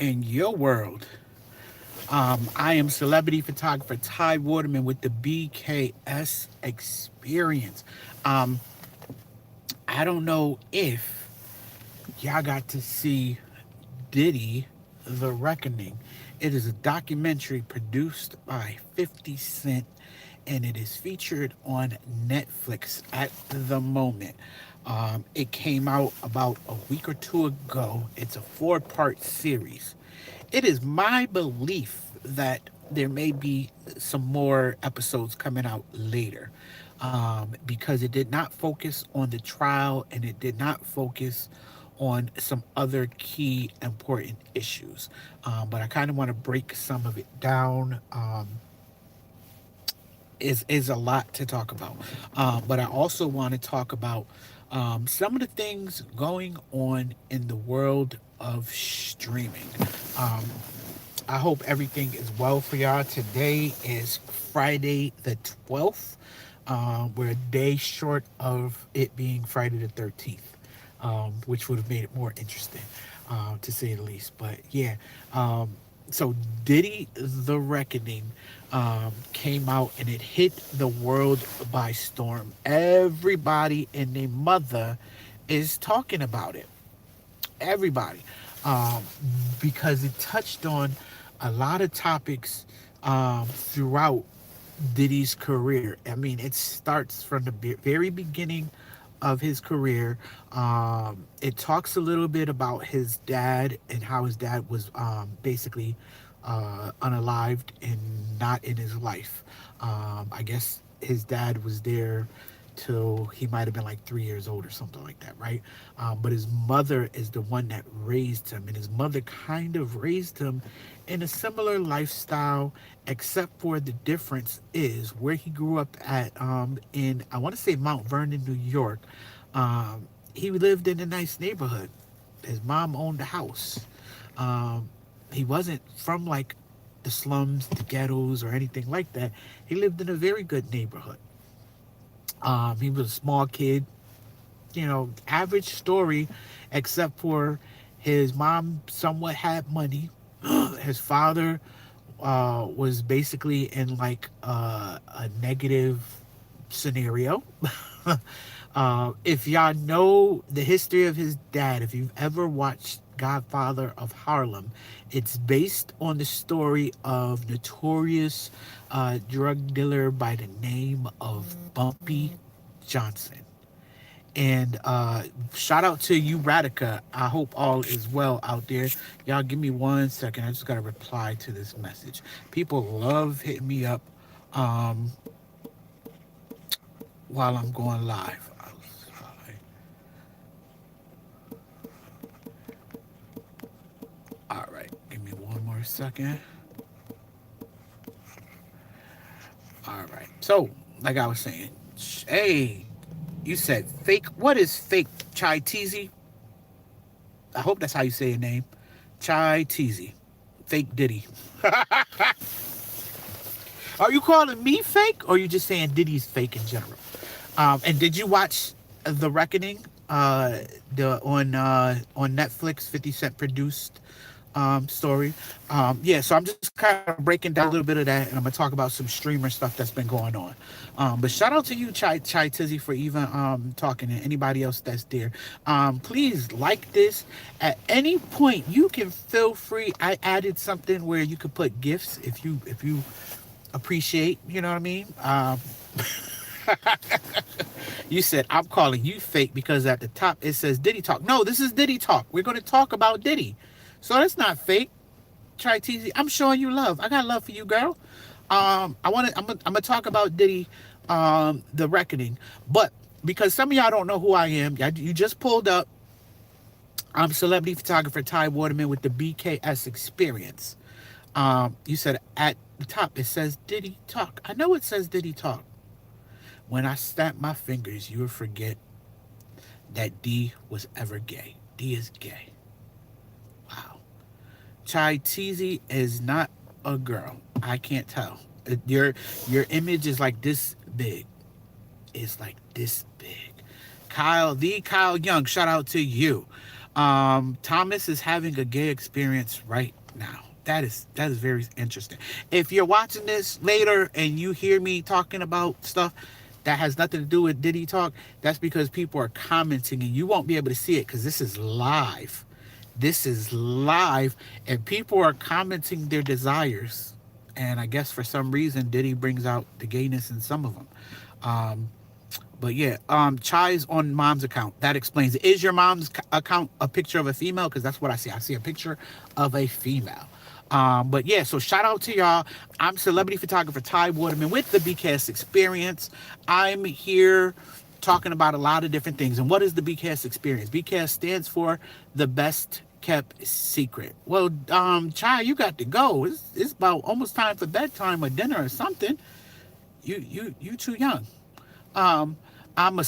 in your world. I am celebrity photographer Ty Waterman with the BKS Experience. Um, I don't know if y'all got to see Diddy, The Reckoning. It is a documentary produced by 50 Cent and it is featured on Netflix at the moment. It came out about a week or two ago. It's a four-part series. It is my belief that there may be some more episodes coming out later because it did not focus on the trial and it did not focus on some other key important issues. But I kind of want to break some of it down. Is a lot to talk about. But I also want to talk about some of the things going on in the world of streaming. Um, I hope everything is well for y'all. Today is Friday the 12th. We're a day short of it being Friday the 13th, which would have made it more interesting, to say the least. But yeah, so Diddy The Reckoning came out and it hit the world by storm. Everybody and their mother is talking about it. Everybody. Um, because it touched on a lot of topics throughout Diddy's career. I mean, it starts from the very beginning of his career. It talks a little bit about his dad and how his dad was basically unalived and not in his life. I guess his dad was there till he might have been like 3 years old or something like that, right? But his mother is the one that raised him, and his mother kind of raised him in a similar lifestyle, except for the difference is where he grew up at in I want to say Mount Vernon, New York. He lived in a nice neighborhood. His mom owned a house. Um, he wasn't from like the slums, the ghettos, or anything like that. He lived in a very good neighborhood. He was a small kid, average story, except for his mom somewhat had money. His father was basically in like a negative scenario. If y'all know the history of his dad, if you've ever watched Godfather of Harlem, it's based on the story of notorious drug dealer by the name of Bumpy Johnson. And shout out to you, Radica. I hope all is well out there. Y'all, give me 1 second. I just got to reply to this message. People love hitting me up um, while I'm going live. All right, give me one more second. All right. So, like I was saying, hey, you said fake. What is fake Chai Teasy? I hope that's how you say your name. Chai Teasy. Fake Diddy. Are you calling me fake or are you just saying Diddy's fake in general? And did you watch The Reckoning? The on Netflix, 50 Cent produced story. Yeah, so I'm just kind of breaking down a little bit of that, and I'm gonna talk about some streamer stuff that's been going on. But shout out to you, Chai Tizzy, for even talking, and anybody else that's there. Please like this. At any point, you can feel free. I added something where you could put gifts if you appreciate. You know what I mean? You said I'm calling you fake because at the top it says Diddy Talk. No, this is Diddy Talk. We're going to talk about Diddy. So that's not fake. Try TZ. I'm showing you love. I got love for you, girl. I'm gonna talk about Diddy, The Reckoning. But because some of y'all don't know who I am, you just pulled up. I'm celebrity photographer Ty Waterman with the BKS Experience. You said at the top it says Diddy Talk. I know it says Diddy Talk. When I snap my fingers, you will forget that D was ever gay. D is gay. Wow. Chai Teasy is not a girl. I can't tell. Your image is like this big. It's like this big. Kyle Young, shout out to you. Thomas is having a gay experience right now. That is very interesting. If you're watching this later and you hear me talking about stuff that has nothing to do with Diddy talk, that's because people are commenting and you won't be able to see it because this is live. This is live, and people are commenting their desires. And I guess for some reason, Diddy brings out the gayness in some of them. Um, but yeah, Chai's on mom's account. That explains it. Is your mom's account a picture of a female? Because that's what I see. I see a picture of a female. But yeah, so shout out to y'all. I'm celebrity photographer Ty Waterman with the BCast Experience. I'm here talking about a lot of different things. And what is the BCast Experience? BCast stands for the best kept secret. Well, Chai, you got to go. It's about almost time for bedtime or dinner or something. You too young. Um, see,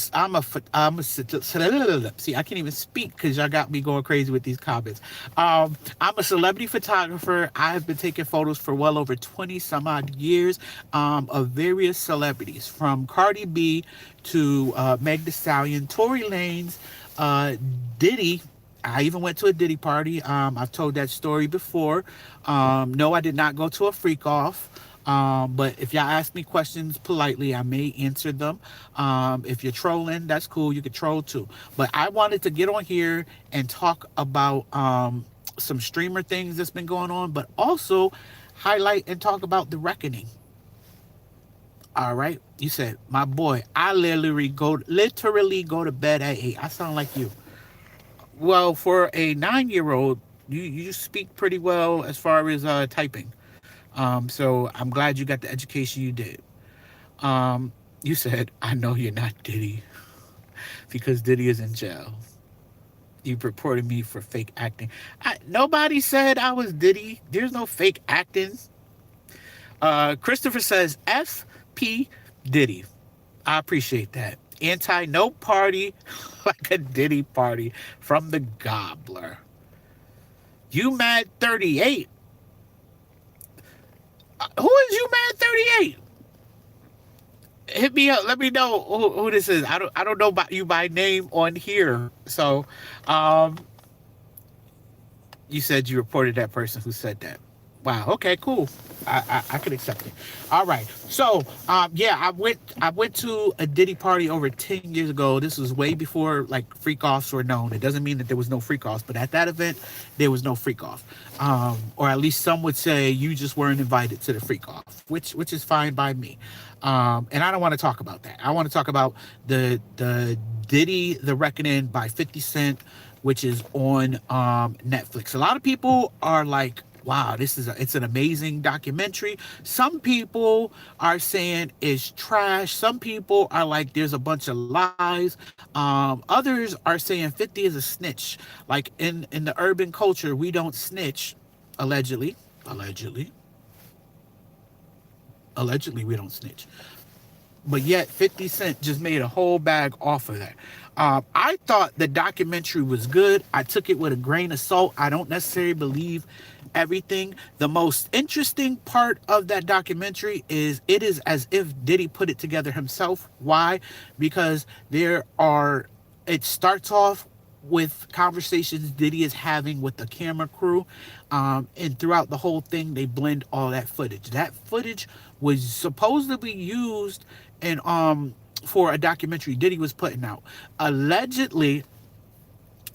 I can't even speak because y'all got me going crazy with these comments. I'm a celebrity photographer. I have been taking photos for well over 20 some odd years of various celebrities, from Cardi B to Meg Thee Stallion, Tory Lanez, uh, Diddy. I even went to a Diddy party. I've told that story before. No, I did not go to a freak off. But if y'all ask me questions politely, I may answer them. If you're trolling, that's cool. You can troll too. But I wanted to get on here and talk about some streamer things that's been going on, but also highlight and talk about the reckoning. All right. You said, my boy, I literally go to bed at 8. I sound like you. Well, for a 9-year-old, you speak pretty well as far as typing. So I'm glad you got the education you did. You said, I know you're not Diddy because Diddy is in jail. You reported me for fake acting. Nobody said I was Diddy. There's no fake acting. Christopher says, F.P. Diddy. I appreciate that. Anti no party like a Diddy party from the Gobbler. You mad 38? Who is you mad 38? Hit me up. Let me know who this is. I don't know about you by name on here. So, um, you said you reported that person who said that. Wow. Okay. Cool. I can accept it. All right. So yeah, I went to a Diddy party over 10 years ago. This was way before like freak offs were known. It doesn't mean that there was no freak offs, but at that event there was no freak off. Or at least some would say you just weren't invited to the freak off, which is fine by me. And I don't want to talk about that. I want to talk about the Diddy The Reckoning by 50 Cent, which is on Netflix. A lot of people are like, wow, it's an amazing documentary. Some people are saying it's trash. Some people are like, there's a bunch of lies. Others are saying 50 is a snitch. Like in the urban culture, we don't snitch, allegedly. Allegedly we don't snitch. But yet 50 Cent just made a whole bag off of that. I thought the documentary was good. I took it with a grain of salt. I don't necessarily believe everything. The most interesting part of that documentary is it is as if Diddy put it together himself. Why? Because it starts off with conversations Diddy is having with the camera crew. And throughout the whole thing, they blend all that footage. That footage was supposedly used in for a documentary Diddy was putting out. Allegedly,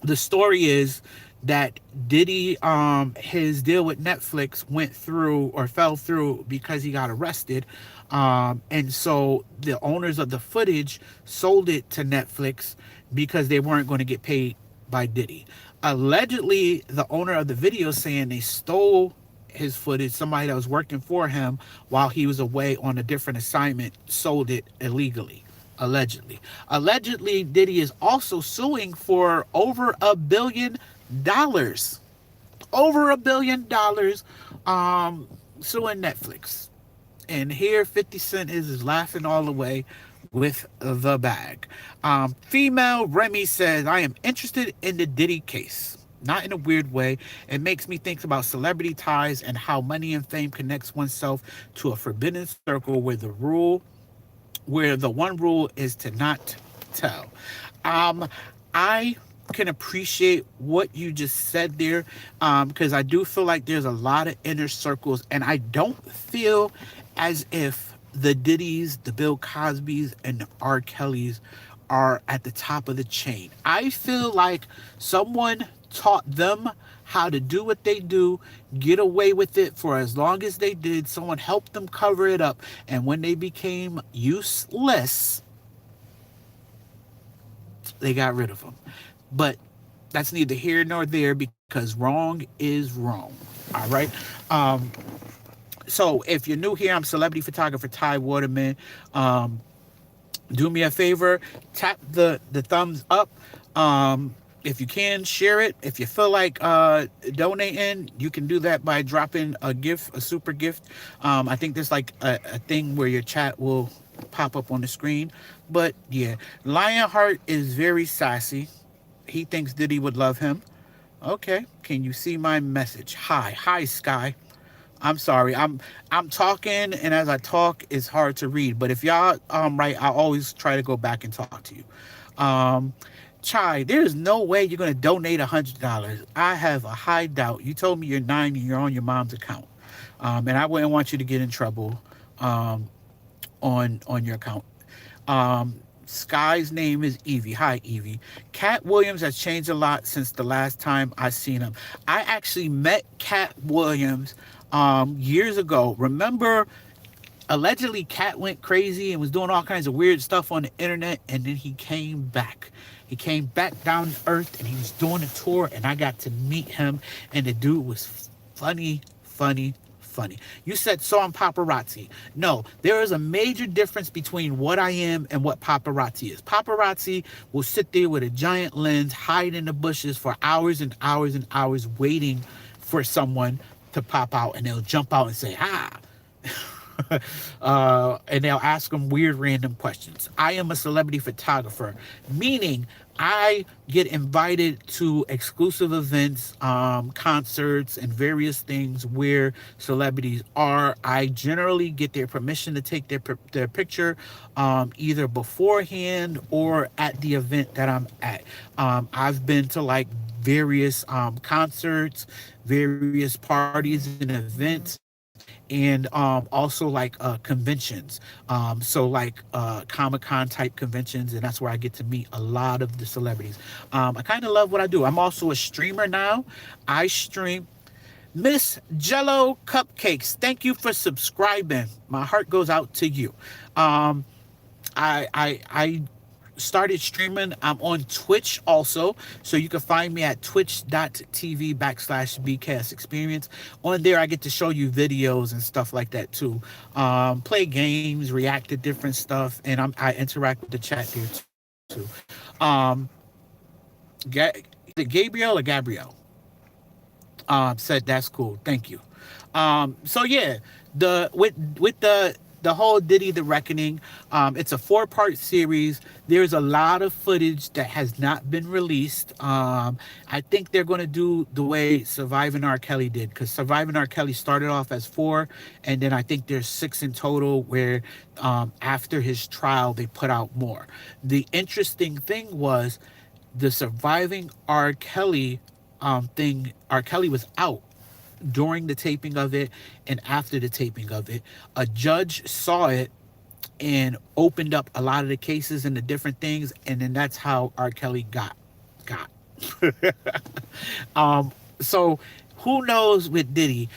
the story is that Diddy, his deal with Netflix went through or fell through because he got arrested. And so the owners of the footage sold it to Netflix because they weren't going to get paid by Diddy. Allegedly, the owner of the video saying they stole his footage. Somebody that was working for him while he was away on a different assignment sold it illegally. Allegedly, Diddy is also suing for over $1 billion. Over $1 billion, suing Netflix. And here 50 Cent is laughing all the way with the bag. Female Remy says, I am interested in the Diddy case. Not in a weird way. It makes me think about celebrity ties and how money and fame connects oneself to a forbidden circle where the one rule is to not tell. Um, I can appreciate what you just said there, because I do feel like there's a lot of inner circles, and I don't feel as if the Diddy's, the Bill Cosby's, and the R. Kelly's are at the top of the chain. I feel like someone taught them how to do what they do, get away with it for as long as they did. Someone helped them cover it up. And when they became useless, they got rid of them. But that's neither here nor there because wrong is wrong. All right. Um, so if you're new here, I'm celebrity photographer Ty Waterman. Do me a favor, tap the thumbs up. If you can, share it. If you feel like donating, you can do that by dropping a gift, a super gift. I think there's like a thing where your chat will pop up on the screen. But yeah, Lionheart is very sassy. He thinks Diddy would love him. Okay, can you see my message? Hi, Sky. I'm sorry. I'm talking, and as I talk, it's hard to read. But if y'all right, I always try to go back and talk to you. Um, Chai, there is no way you're gonna donate $100. I have a high doubt. You told me you're 9 and you're on your mom's account, and I wouldn't want you to get in trouble um, on your account. Sky's name is Evie. Hi, Evie. Cat Williams has changed a lot since the last time I seen him. I actually met Cat Williams years ago. Remember, allegedly, Cat went crazy and was doing all kinds of weird stuff on the internet, and then he came back. He came back down to earth, and he was doing a tour, and I got to meet him, and the dude was funny. You said so I'm paparazzi. No, there is a major difference between what I am and what paparazzi is. Paparazzi will sit there with a giant lens, hide in the bushes for hours and hours and hours, waiting for someone to pop out, and they'll jump out and say, ah. And they'll ask them weird random questions. I am a celebrity photographer, meaning I get invited to exclusive events, concerts, and various things where celebrities are. I generally get their permission to take their picture, either beforehand or at the event that I'm at. I've been to like various concerts, various parties and events, and also like conventions, so like Comic-Con type conventions, and that's where I get to meet a lot of the celebrities. I kind of love what I do. I'm also a streamer now. I stream. Miss Jello Cupcakes, thank you for subscribing. My heart goes out to you. um I started streaming. I'm on Twitch also. So you can find me at twitch.tv/BCast Experience. On there, I get to show you videos and stuff like that too. Play games, react to different stuff, and I interact with the chat there too. Um, is it Gabriel or Gabrielle? Said that's cool. Thank you. So yeah, the whole Diddy the Reckoning. It's a 4-part series. There's a lot of footage that has not been released. I think they're going to do the way Surviving R. Kelly did, because Surviving R. Kelly started off as 4, and then I think there's 6 in total. Where after his trial, they put out more. The interesting thing was the Surviving R. Kelly thing. R. Kelly was out during the taping of it and after the taping of it. A judge saw it and opened up a lot of the cases and the different things, and then that's how R. Kelly got. So who knows with Diddy?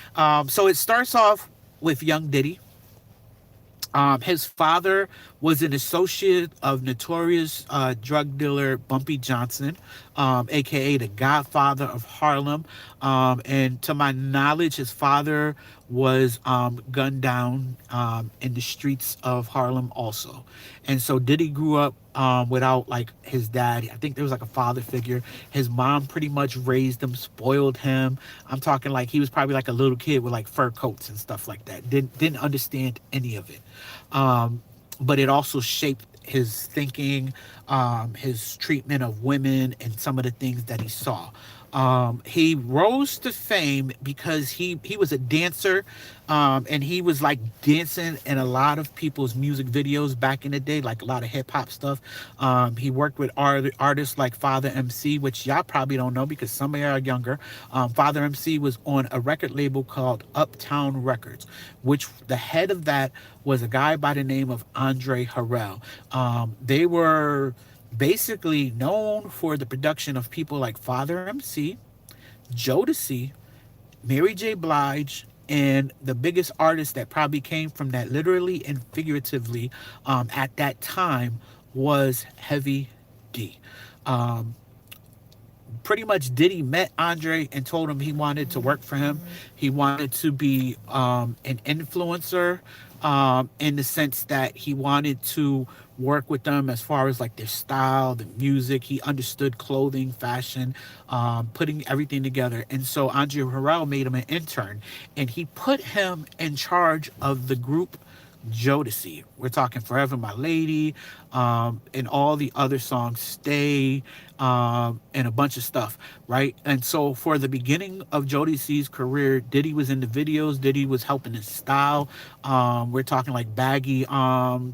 So it starts off with young Diddy. His father was an associate of notorious drug dealer Bumpy Johnson, aka the Godfather of Harlem. And to my knowledge, his father was gunned down in the streets of Harlem also. And so Diddy grew up without like his dad. I think there was like a father figure. His mom pretty much raised him, spoiled him. I'm talking like he was probably like a little kid with like fur coats and stuff like that. Didn't understand any of it. But it also shaped his thinking, his treatment of women, and some of the things that he saw. He rose to fame because he was a dancer, and he was like dancing in a lot of people's music videos back in the day, like a lot of hip hop stuff. He worked with artists like Father MC, which y'all probably don't know because some of y'all are younger. Father MC was on a record label called Uptown Records, which the head of that was a guy by the name of Andre Harrell. They were basically known for the production of people like Father MC, Jodeci, Mary J. Blige, and the biggest artist that probably came from that literally and figuratively at that time was Heavy D. Um, Pretty much Diddy met Andre and told him he wanted to work for him. He wanted to be an influencer, in the sense that he wanted to work with them as far as like their style, the music. He understood clothing, fashion, putting everything together. And so Andre Harrell made him an intern, and he put him in charge of the group Jodeci. We're talking Forever My Lady, and all the other songs, Stay, and a bunch of stuff, right? And so for the beginning of Jodeci's career, Diddy was in the videos, Diddy was helping his style. We're talking like baggy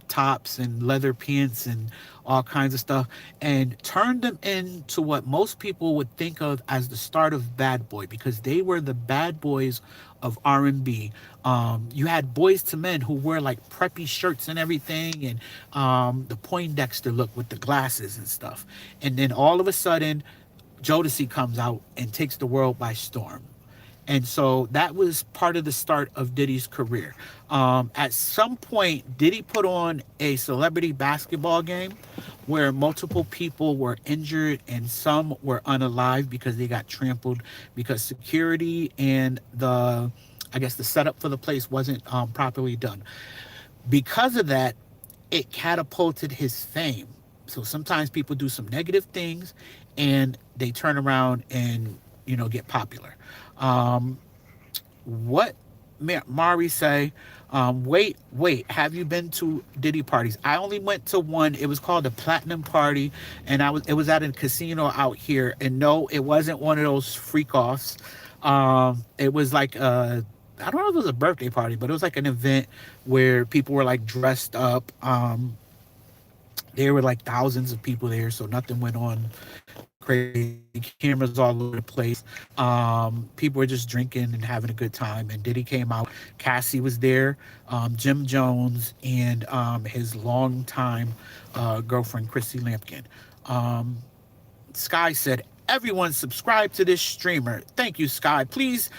tops and leather pants and all kinds of stuff, and turned them into what most people would think of as the start of Bad Boy, because they were the bad boys of R&B. You had Boys to Men who wore like preppy shirts and everything, and the Poindexter look with the glasses and stuff. And then all of a sudden, Jodeci comes out and takes the world by storm. And so that was part of the start of Diddy's career. At some point, Diddy put on a celebrity basketball game where multiple people were injured and some were unalive because they got trampled because security and I guess the setup for the place wasn't properly done. Because of that, it catapulted his fame. So sometimes people do some negative things and they turn around and, get popular. Um, what Mari say? Wait, have you been to Diddy parties? I only went to one. It was called the Platinum Party, and it was at a casino out here. And no, it wasn't one of those freak offs. It was like I don't know if it was a birthday party, but it was like an event where people were like dressed up. There were like thousands of people there, so nothing went on crazy. Cameras all over the place. People were just drinking and having a good time. And Diddy came out. Cassie was there. Jim Jones and his longtime girlfriend Chrissy Lampkin. Um, Sky said, "Everyone subscribe to this streamer." Thank you, Sky. Please,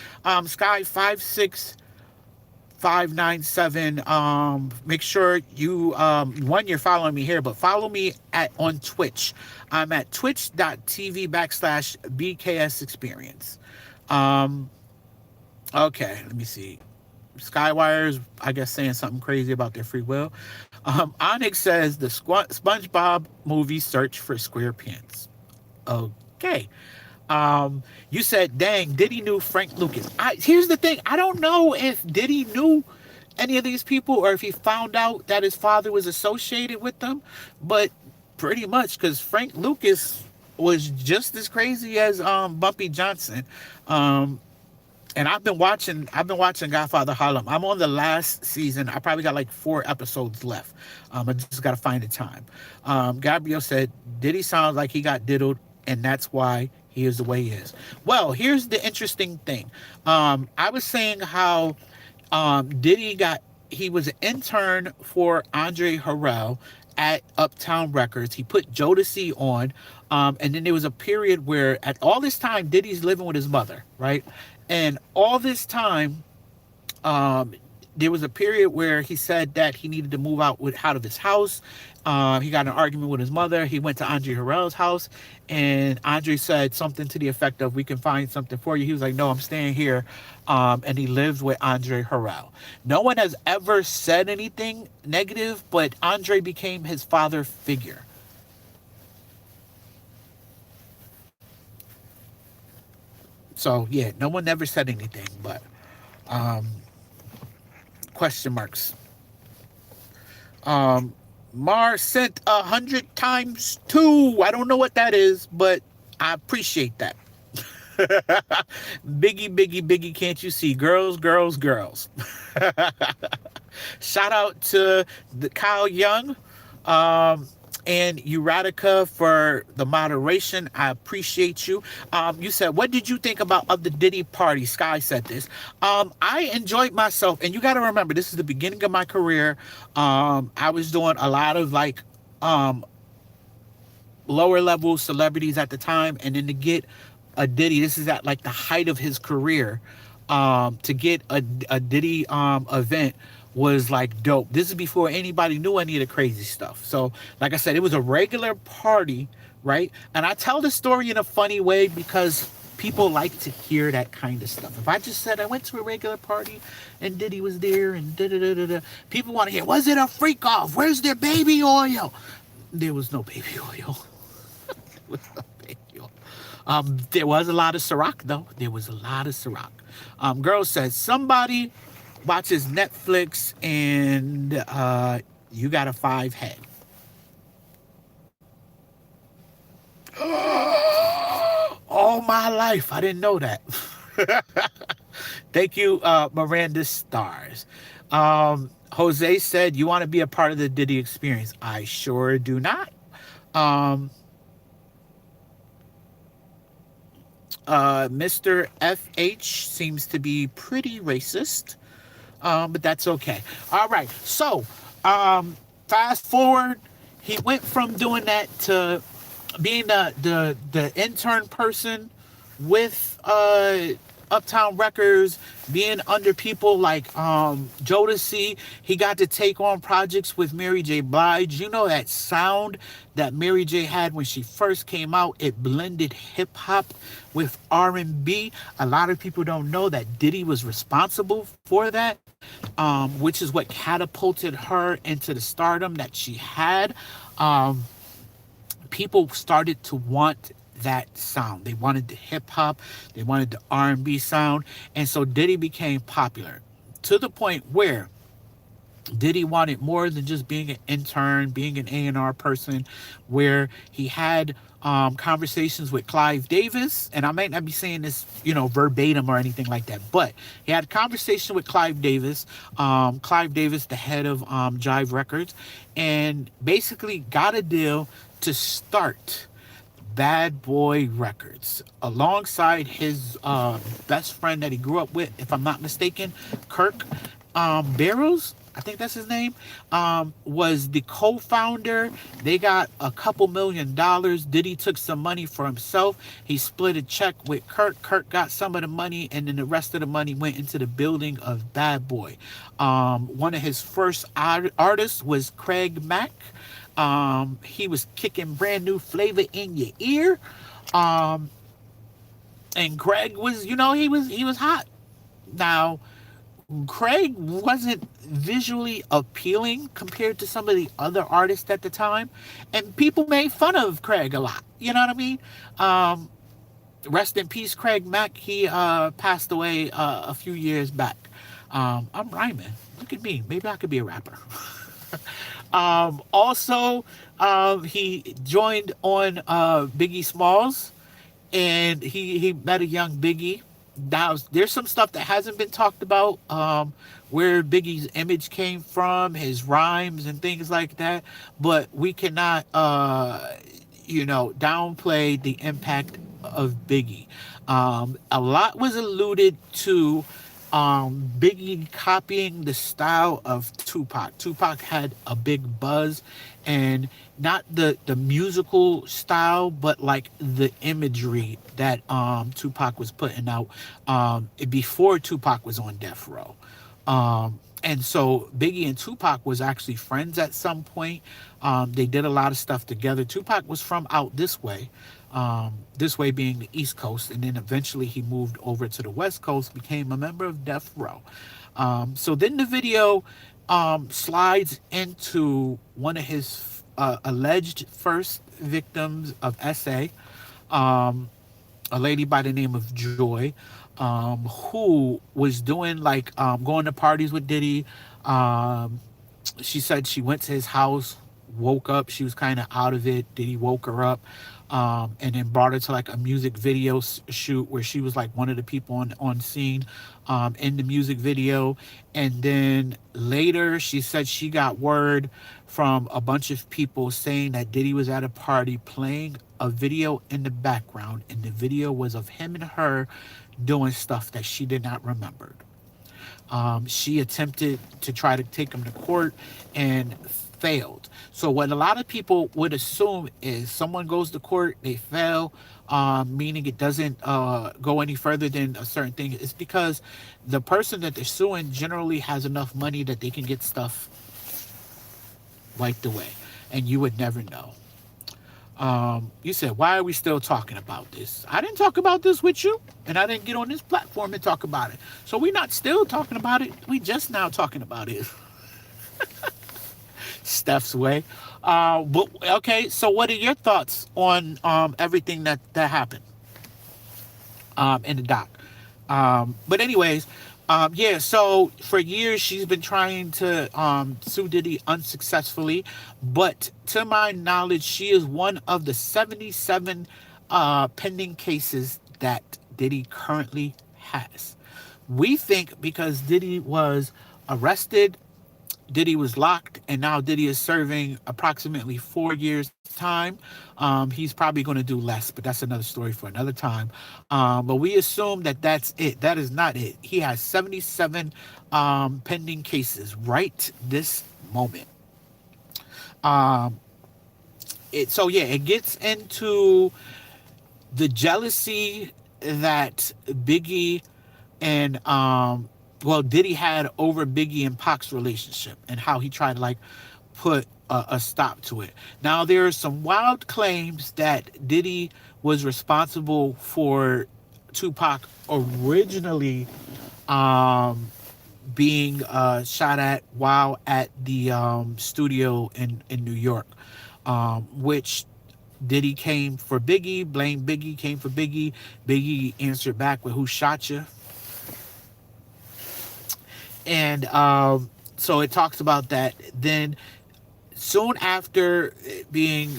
Sky 56597. Make sure you one, you're following me here, but follow me on Twitch. I'm at twitch.tv/BKS Experience. Um, okay, let me see. Skywire's, I guess, saying something crazy about their free will. Onyx says the SpongeBob movie Search for SquarePants. Okay. You said, dang, Diddy knew Frank Lucas. Here's the thing. I don't know if Diddy knew any of these people or if he found out that his father was associated with them, but pretty much because Frank Lucas was just as crazy as Bumpy Johnson. And I've been watching Godfather Harlem. I'm on the last season. I probably got like 4 episodes left. I just got to find the time. Gabriel said, Diddy sounds like he got diddled, and that's why he is the way he is. Well, here's the interesting thing. I was saying how he was an intern for Andre Harrell at Uptown Records. He put Jodeci on. And then there was a period where at all this time, Diddy's living with his mother, right? And all this time, there was a period where he said that he needed to move out of his house. He got in an argument with his mother. He went to Andre Harrell's house, and Andre said something to the effect of, "We can find something for you." He was like, "No, I'm staying here." And he lived with Andre Harrell. No one has ever said anything negative, but Andre became his father figure. So yeah, no one ever said anything, but um, question marks. Um, Mar sent 100 times 2. I don't know what that is, but I appreciate that. Biggie, Biggie, Biggie, can't you see? Girls, girls, girls. Shout out to the Kyle Young and Erotica for the moderation. I appreciate you. You said, what did you think about of the Diddy party? Sky said this. I enjoyed myself, and you got to remember, this is the beginning of my career. I was doing a lot of like um, lower level celebrities at the time, and then to get a Diddy, this is at like the height of his career. To get a Diddy event was like dope. This is before anybody knew any of the crazy stuff. So, like I said, it was a regular party, right? And I tell the story in a funny way because people like to hear that kind of stuff. If I just said I went to a regular party and Diddy was there and da da da da da, people want to hear, was it a freak off? Where's their baby oil? There was no baby oil. There was no baby oil. There was a lot of Ciroc though. There was a lot of Ciroc. Girl says somebody watches Netflix and you got a 5 head. All my life, I didn't know that. Thank you, Miranda Stars. Jose said, you want to be a part of the Diddy experience? I sure do not. Um, Mr. FH seems to be pretty racist, but that's okay. All right. So, fast forward, he went from doing that to being the intern person with Uptown Records, being under people like Jodeci. He got to take on projects with Mary J. Blige. You know that sound that Mary J. had when she first came out? It blended hip hop with R&B. A lot of people don't know that Diddy was responsible for that, which is what catapulted her into the stardom that she had. People started to want that sound. They wanted the hip hop, they wanted the R&B sound, and so Diddy became popular to the point where Diddy wanted more than just being an intern, being an A&R person, where he had conversations with Clive Davis, and I might not be saying this, verbatim or anything like that, but he had a conversation with Clive Davis, the head of Jive Records, and basically got a deal to start Bad Boy Records alongside his best friend that he grew up with, if I'm not mistaken, Kirk Barrows, I think that's his name, was the co-founder. They got a couple $1 million. Diddy took some money for himself. He split a check with Kirk. Kirk got some of the money, and then the rest of the money went into the building of Bad Boy. One of his first artists was Craig Mack. He was kicking brand new flavor in your ear. And Craig was, he was hot. Now, Craig wasn't visually appealing compared to some of the other artists at the time, and people made fun of Craig a lot. You know what I mean? Rest in peace, Craig Mack. He passed away a few years back. I'm rhyming. Look at me. Maybe I could be a rapper. Also, he joined on Biggie Smalls, and he met a young Biggie. Now, there's some stuff that hasn't been talked about, where Biggie's image came from, his rhymes and things like that, but we cannot, downplay the impact of Biggie. A lot was alluded to Biggie copying the style of Tupac. Tupac had a big buzz, and not the musical style, but like the imagery that Tupac was putting out before Tupac was on death row. And so Biggie and Tupac was actually friends at some point. They did a lot of stuff together. Tupac was from out this way being the East Coast, and then eventually he moved over to the West Coast, became a member of Death Row. So then the video slides into one of his alleged first victims of SA, a lady by the name of Joy, who was doing going to parties with Diddy. She said she went to his house woke up. She was kind of out of it. Diddy woke her up, and then brought her to like a music video shoot where she was like one of the people on scene in the music video. And then later, she said she got word from a bunch of people saying that Diddy was at a party playing a video in the background, and the video was of him and her doing stuff that she did not remember. She attempted to try to take him to court and failed. So what a lot of people would assume is someone goes to court, they fail, meaning it doesn't go any further than a certain thing. It's because the person that they're suing generally has enough money that they can get stuff wiped away, and you would never know. You said, why are we still talking about this? I didn't talk about this with you, and I didn't get on this platform and talk about it. So we're not still talking about it. We just now talking about it. Steph's way. But okay, so what are your thoughts on everything that happened in the doc? But anyways, yeah. So for years she's been trying to sue Diddy unsuccessfully, but to my knowledge, she is one of the 77 pending cases that Diddy currently has. We think because Diddy was arrested, Diddy was locked, and now Diddy is serving approximately 4 years time. He's probably going to do less, but that's another story for another time. But we assume that that's it. That is not it. He has 77 pending cases right this moment. Um, so yeah, it gets into the jealousy that Biggie and Diddy had over Biggie and Pac's relationship and how he tried to like put a stop to it. Now there are some wild claims that Diddy was responsible for Tupac originally being shot at while at the studio in New York, which Diddy came for Biggie, blamed Biggie, came for Biggie. Biggie answered back with, "Who shot you?" And so it talks about that. Then soon after being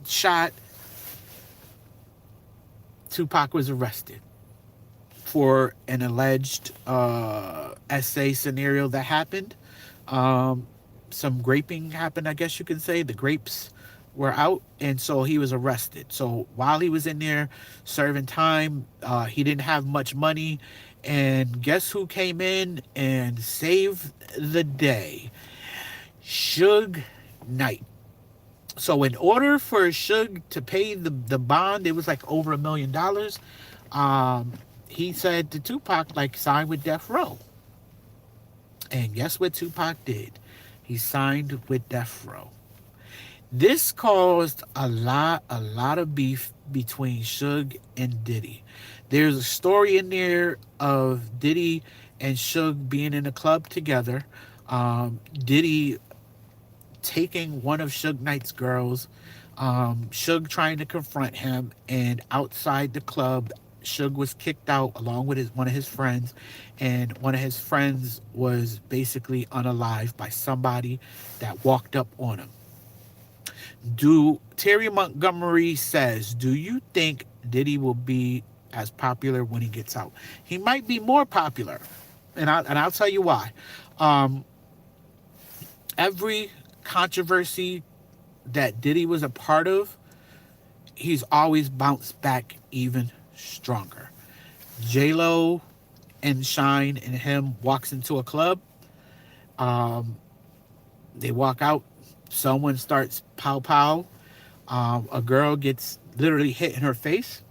shot, Tupac was arrested for an alleged SA scenario that happened. Some graping happened, I guess you can say. The grapes were out, and so he was arrested. So while he was in there serving time, he didn't have much money, and guess who came in and saved the day? Suge Knight. So in order for Suge to pay the bond, it was like over $1 million. He said to Tupac, like, sign with Death Row. And guess what Tupac did? He signed with Death Row. This caused a lot of beef between Suge and Diddy. There's a story in there of Diddy and Suge being in a club together. Diddy taking one of Suge Knight's girls. Suge trying to confront him, and outside the club, Suge was kicked out along with one of his friends, and one of his friends was basically unalived by somebody that walked up on him. Terry Montgomery says, do you think Diddy will be as popular when he gets out? He might be more popular, and I'll tell you why. Every controversy that Diddy was a part of, he's always bounced back even stronger. J-Lo and Shine and him walks into a club. They walk out. Someone starts pow pow. A girl gets literally hit in her face.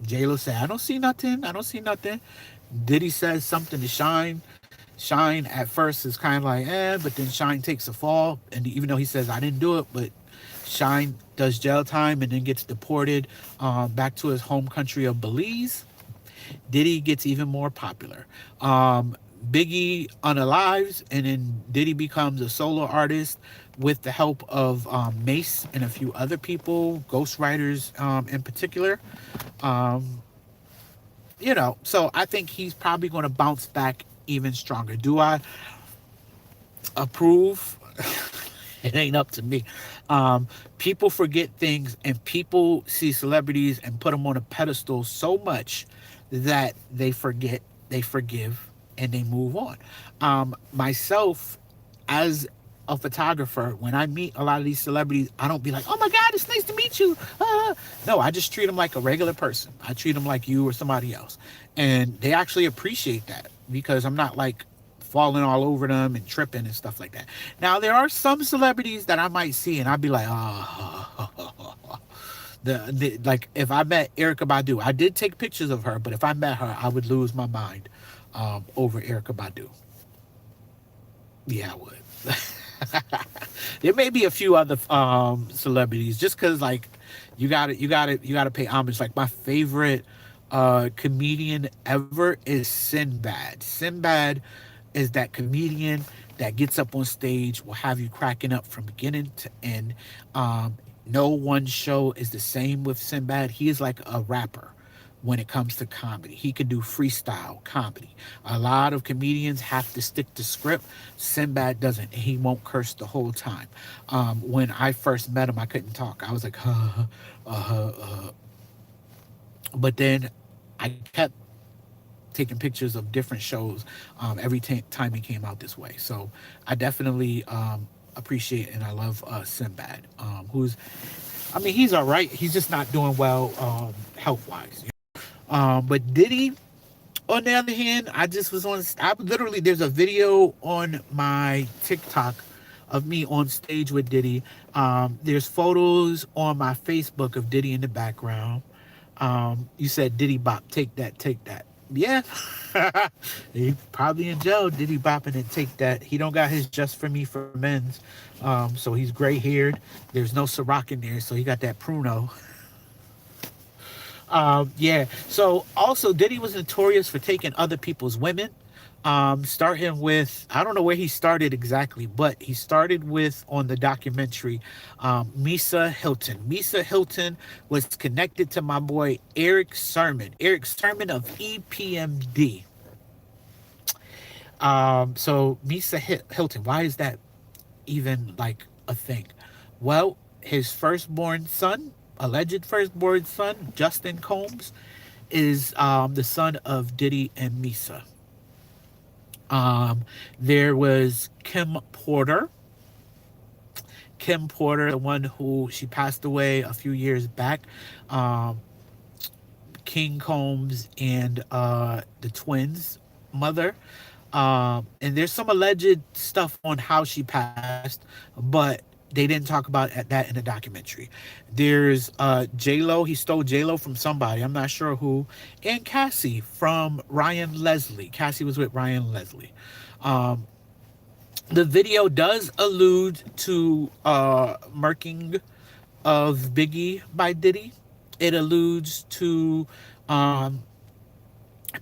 J-Lo said, I don't see nothing. I don't see nothing. Diddy says something to Shine. Shine at first is kind of like, but then Shine takes a fall. And even though he says, I didn't do it, but Shine does jail time and then gets deported back to his home country of Belize. Diddy gets even more popular. Biggie unalives, and then Diddy becomes a solo artist with the help of Mace and a few other people, ghostwriters in particular. So I think he's probably going to bounce back even stronger. Do I approve? It ain't up to me. Um, People forget things, and people see celebrities and put them on a pedestal so much that they forget, they forgive, and they move on. Myself, as a photographer, when I meet a lot of these celebrities, I don't be like, "Oh my God, it's nice to meet you." No, I just treat them like a regular person. I treat them like you or somebody else, and they actually appreciate that because I'm not like falling all over them and tripping and stuff like that. Now there are some celebrities that I might see and I'd be like, oh, the like if I met Erica Badu, I did take pictures of her, but if I met her, I would lose my mind over Erica Badu. Yeah, I would. There may be a few other celebrities just because like you got to pay homage. Like my favorite comedian ever is Sinbad. Sinbad is that comedian that gets up on stage, will have you cracking up from beginning to end. No one show is the same with Sinbad. He is like a rapper when it comes to comedy. He can do freestyle comedy. A lot of comedians have to stick to script. Sinbad doesn't. He won't curse the whole time. When I first met him, I couldn't talk. I was like, but then I kept taking pictures of different shows every time he came out this way. So I definitely appreciate and I love Sinbad, who's, I mean, he's all right. He's just not doing well health wise. But Diddy, on the other hand, I just was on. I literally there's a video on my TikTok of me on stage with Diddy. There's photos on my Facebook of Diddy in the background. You said Diddy Bop, take that, take that. Yeah, he probably in jail. Diddy bopping and take that. He don't got his just for me for men's, so he's gray haired. There's no Ciroc in there, so he got that Pruno. Yeah. So also, Diddy was notorious for taking other people's women. Starting with, I don't know where he started exactly, but he started with on the documentary, Misa Hilton. Misa Hilton was connected to my boy Eric Sermon. Eric Sermon of EPMD. So Misa Hilton, why is that even like a thing? Well, his firstborn son, alleged firstborn son, Justin Combs, is the son of Diddy and Misa. There was Kim Porter. Kim Porter, the one who she passed away a few years back. Um, King Combs and the twins' mother. And there's some alleged stuff on how she passed, but they didn't talk about that in the documentary. There's J Lo. He stole J Lo from somebody. I'm not sure who. And Cassie from Ryan Leslie. Cassie was with Ryan Leslie. Um, the video does allude to murking of Biggie by Diddy. It alludes to um,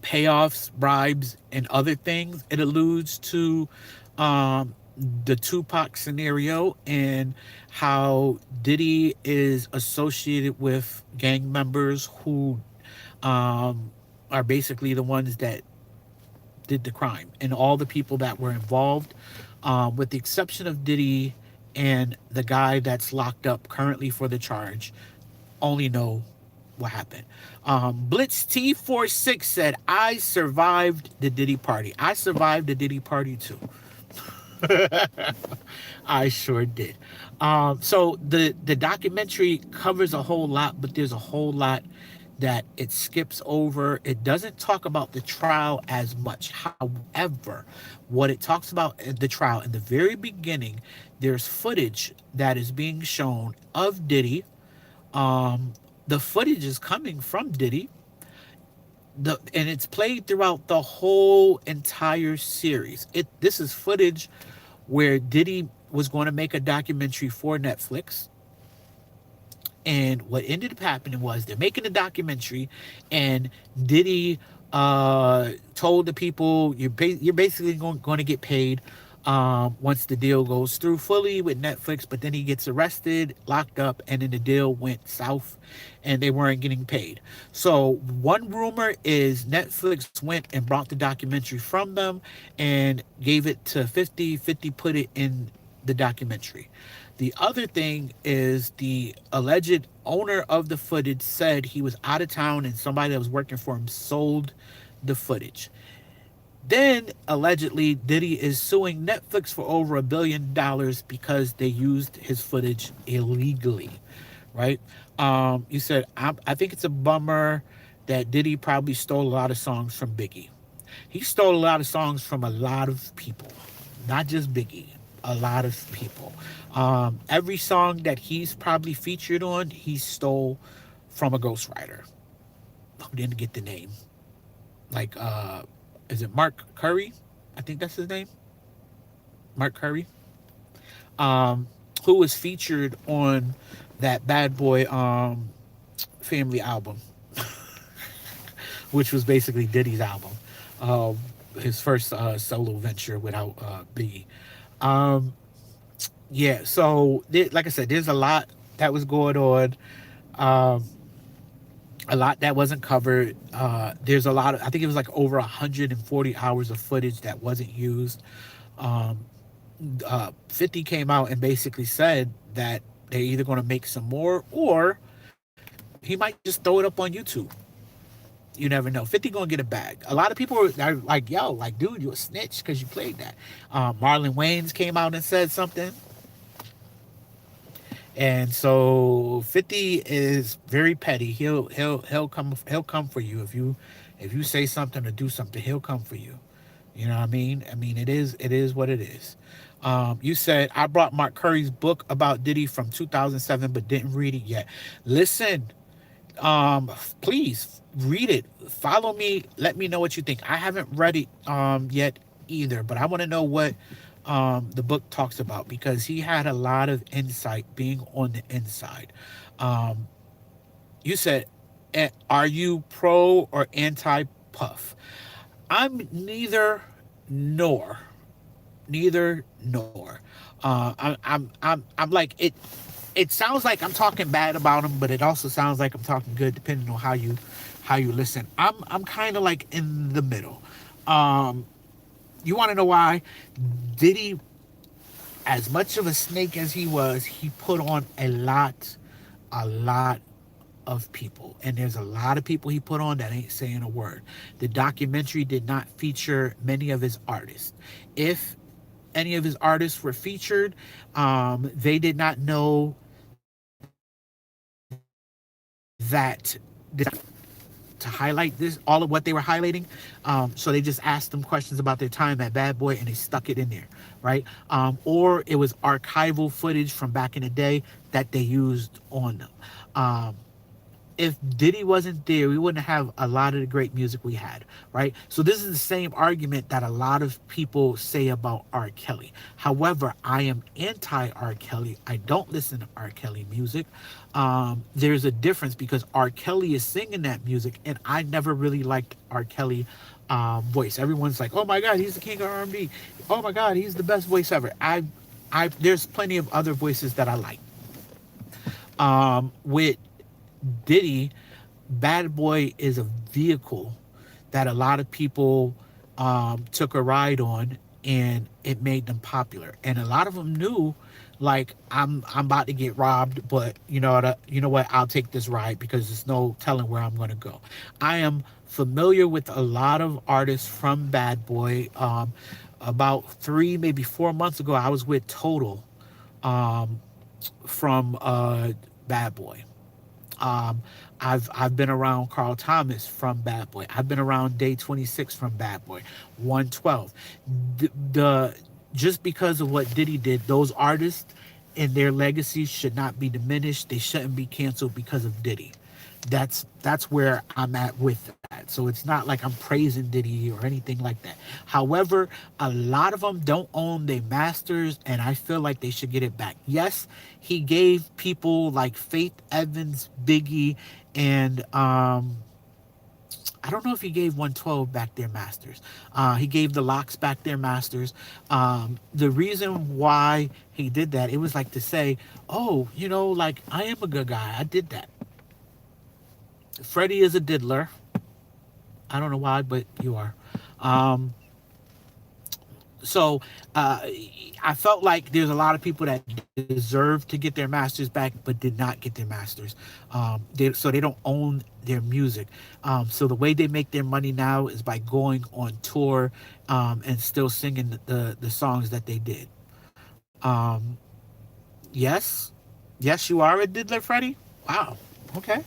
payoffs, bribes, and other things. It alludes to the Tupac scenario and how Diddy is associated with gang members who are basically the ones that did the crime and all the people that were involved, with the exception of Diddy and the guy that's locked up currently for the charge, only know what happened. Blitz T46 said, I survived the Diddy party. I survived the Diddy party too. I sure did. So the documentary covers a whole lot, but there's a whole lot that it skips over. It doesn't talk about the trial as much. However, what it talks about in the trial in the very beginning, there's footage that is being shown of Diddy. The footage is coming from Diddy. And it's played throughout the whole entire series. This is footage where Diddy was going to make a documentary for Netflix. And what ended up happening was they're making a documentary, and Diddy told the people, you're basically going to get paid once the deal goes through fully with Netflix. But then he gets arrested, locked up, and then the deal went south and they weren't getting paid. So one rumor is Netflix went and brought the documentary from them and gave it to 50. 50 put it in the documentary. The other thing is the alleged owner of the footage said he was out of town and somebody that was working for him sold the footage. Then allegedly Diddy is suing Netflix for over $1 billion because they used his footage illegally, right? You said I think it's a bummer that Diddy probably stole a lot of songs from Biggie. He stole a lot of songs from a lot of people, not just Biggie. A lot of people. Every song that he's probably featured on, he stole from a ghostwriter who didn't get the name. Like, is it Mark Curry? I think that's his name. Mark Curry. Um, who was featured on that Bad Boy family album, which was basically Diddy's album, uh, his first solo venture without Biggie. Um, yeah, so like I said, there's a lot that was going on. Um, a lot that wasn't covered. There's a lot of, I think it was like over 140 hours of footage that wasn't used. Um, 50 came out and basically said that they're either going to make some more or he might just throw it up on YouTube. You never know. 50 gonna get a bag. A lot of people are like, yo, like, dude, you a snitch because you played that. Marlon Wayans came out and said something. And so 50 is very petty. He'll come for you if you say something or do something. He'll come for you. You know what I mean? I mean it is what it is. You said I brought Mark Curry's book about Diddy from 2007, but didn't read it yet. Listen, please read it. Follow me. Let me know what you think. I haven't read it yet either, but I want to know what the book talks about because he had a lot of insight being on the inside. Um, you said, are you pro or anti Puff? I'm nor, neither nor. I'm like it. It sounds like I'm talking bad about him, but it also sounds like I'm talking good, depending on how you listen. I'm kind of like in the middle. Um, you want to know why? Diddy, as much of a snake as he was, he put on a lot of people. And there's a lot of people he put on that ain't saying a word. The documentary did not feature many of his artists. If any of his artists were featured, they did not know that to highlight this, all of what they were highlighting. So they just asked them questions about their time at Bad Boy and they stuck it in there, right? Or it was archival footage from back in the day that they used on them. If Diddy wasn't there, we wouldn't have a lot of the great music we had, right? So this is the same argument that a lot of people say about R. Kelly. However, I am anti R. Kelly. I don't listen to R. Kelly music. There's a difference because R. Kelly is singing that music, and I never really liked R. Kelly voice. Everyone's like, "Oh my God, he's the king of R&B. Oh my God, he's the best voice ever." There's plenty of other voices that I like. With Diddy, Bad Boy is a vehicle that a lot of people took a ride on, and it made them popular. And a lot of them knew, like, I'm about to get robbed, but you know what? I'll take this ride because there's no telling where I'm going to go. I am familiar with a lot of artists from Bad Boy. About 3, maybe 4 months ago, I was with Total um, from Bad Boy. Um, I've been around Carl Thomas from Bad Boy. I've been around Day 26 from Bad Boy. 112. The just because of what Diddy did, those artists and their legacy should not be diminished. They shouldn't be canceled because of Diddy. That's where I'm at with that. So it's not like I'm praising Diddy or anything like that. However, a lot of them don't own their masters, and I feel like they should get it back. Yes, he gave people like Faith Evans, Biggie, and I don't know if he gave 112 back their masters. He gave the Locks back their masters. The reason why he did that, it was like to say, oh, like, I am a good guy. I did that. Freddie is a diddler. I don't know why, but you are. Um, So uh, I felt like there's a lot of people that deserve to get their masters back, but did not get their masters. So they don't own their music. So the way they make their money now is by going on tour and still singing the songs that they did. Um, yes, yes, you are a diddler, Freddie. Wow. Okay,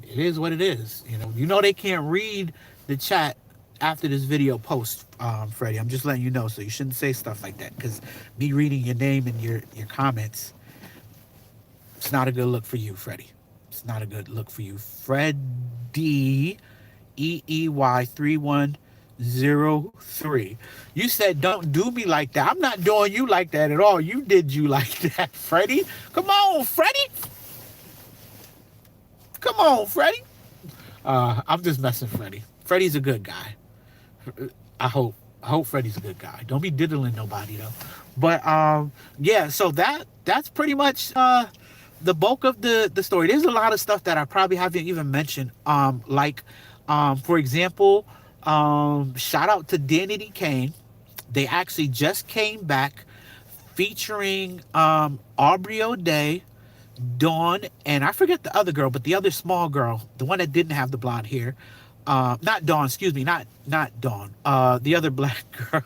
it is what it is. You know they can't read the chat after this video post, Freddie. I'm just letting you know, so you shouldn't say stuff like that because me reading your name and your comments, it's not a good look for you, Freddie. It's not a good look for you, Freddie. EEY3103. You said don't do me like that. I'm not doing you like that at all. You did you like that, Freddie. Come on, Freddie. Come on, Freddie. I'm just messing, Freddie. Freddie's a good guy. I hope. I hope Freddie's a good guy. Don't be diddling nobody though. But yeah. So that's pretty much the bulk of the story. There's a lot of stuff that I probably haven't even mentioned. Like for example, shout out to Diddy Kane. They actually just came back featuring Aubrey O'Day, Dawn, and I forget the other girl, but the other small girl, the one that didn't have the blonde hair. Not Dawn, excuse me, not Dawn. The other black girl,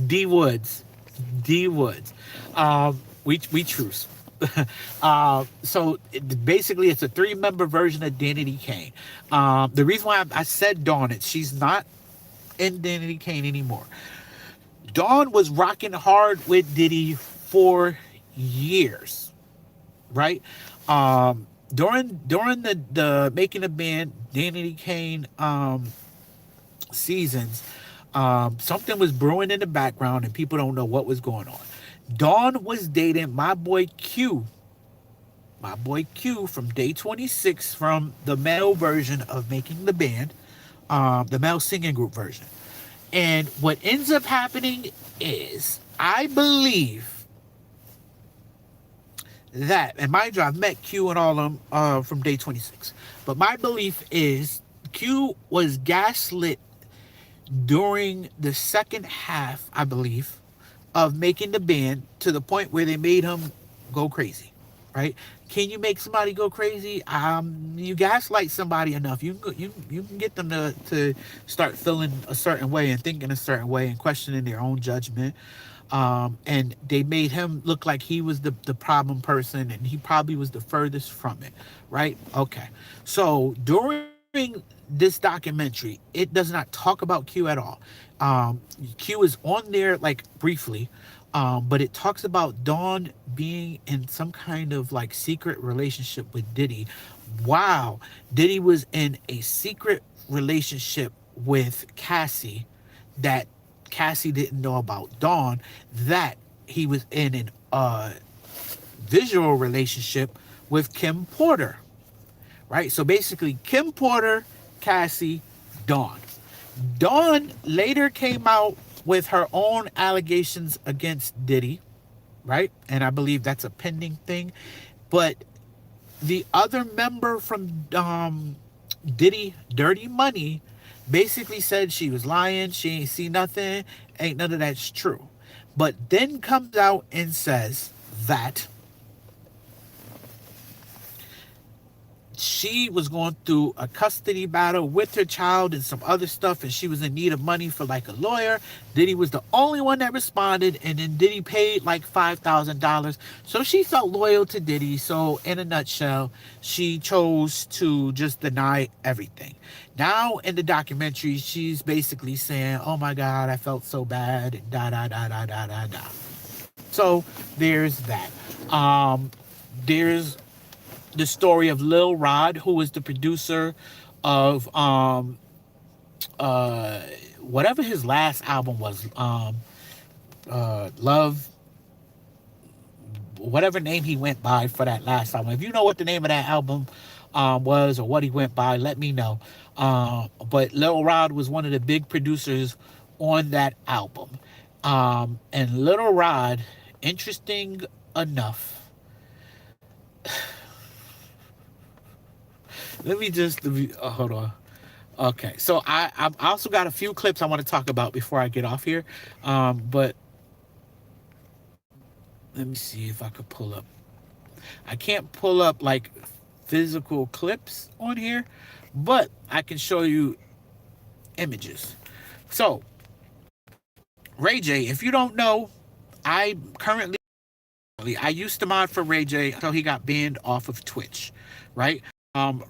D Woods, D Woods. We truce. Basically, it's a three-member version of Danity Kane. The reason why I said Dawn, she's not in Danity Kane anymore. Dawn was rocking hard with Diddy for years, right? During the making the band Danity Kane seasons, something was brewing in the background and people don't know what was going on. Dawn was dating my boy Q from Day 26 from the male version of making the band, the male singing group version. And what ends up happening is, I believe that, and mind you, I've met Q and all of them from Day 26, but my belief is Q was gaslit during the second half, I believe, of making the band to the point where they made him go crazy, right? Can you make somebody go crazy? You gaslight somebody enough, you can get them to start feeling a certain way and thinking a certain way and questioning their own judgment. And they made him look like he was the problem person, and he probably was the furthest from it, right? Okay. So during this documentary, it does not talk about Q at all. Q is on there like briefly, but it talks about Dawn being in some kind of like secret relationship with Diddy. Wow. Diddy was in a secret relationship with Cassie that Cassie didn't know about. Dawn, that he was in an visual relationship with Kim Porter, right? So basically, Kim Porter, Cassie, Dawn. Dawn later came out with her own allegations against Diddy, right? And I believe that's a pending thing. But the other member from Diddy Dirty Money basically said she was lying, she ain't see nothing, ain't none of that's true. But then comes out and says that she was going through a custody battle with her child and some other stuff, and she was in need of money for like a lawyer. Diddy was the only one that responded, and then Diddy paid like $5,000. So she felt loyal to Diddy. So in a nutshell, she chose to just deny everything. Now in the documentary, she's basically saying, "Oh my God, I felt so bad," and da da da da da da da. So there's that. There's the story of Lil Rod, who was the producer of whatever his last album was, Love, whatever name he went by for that last album. If you know what the name of that album was or what he went by, let me know. But Lil Rod was one of the big producers on that album. And Lil Rod, interesting enough, let me hold on. Okay, so I also got a few clips I want to talk about before I get off here. But let me see if I could pull up. I can't pull up like physical clips on here, but I can show you images. So Ray J, if you don't know, I currently I used to mod for Ray J until he got banned off of Twitch, right?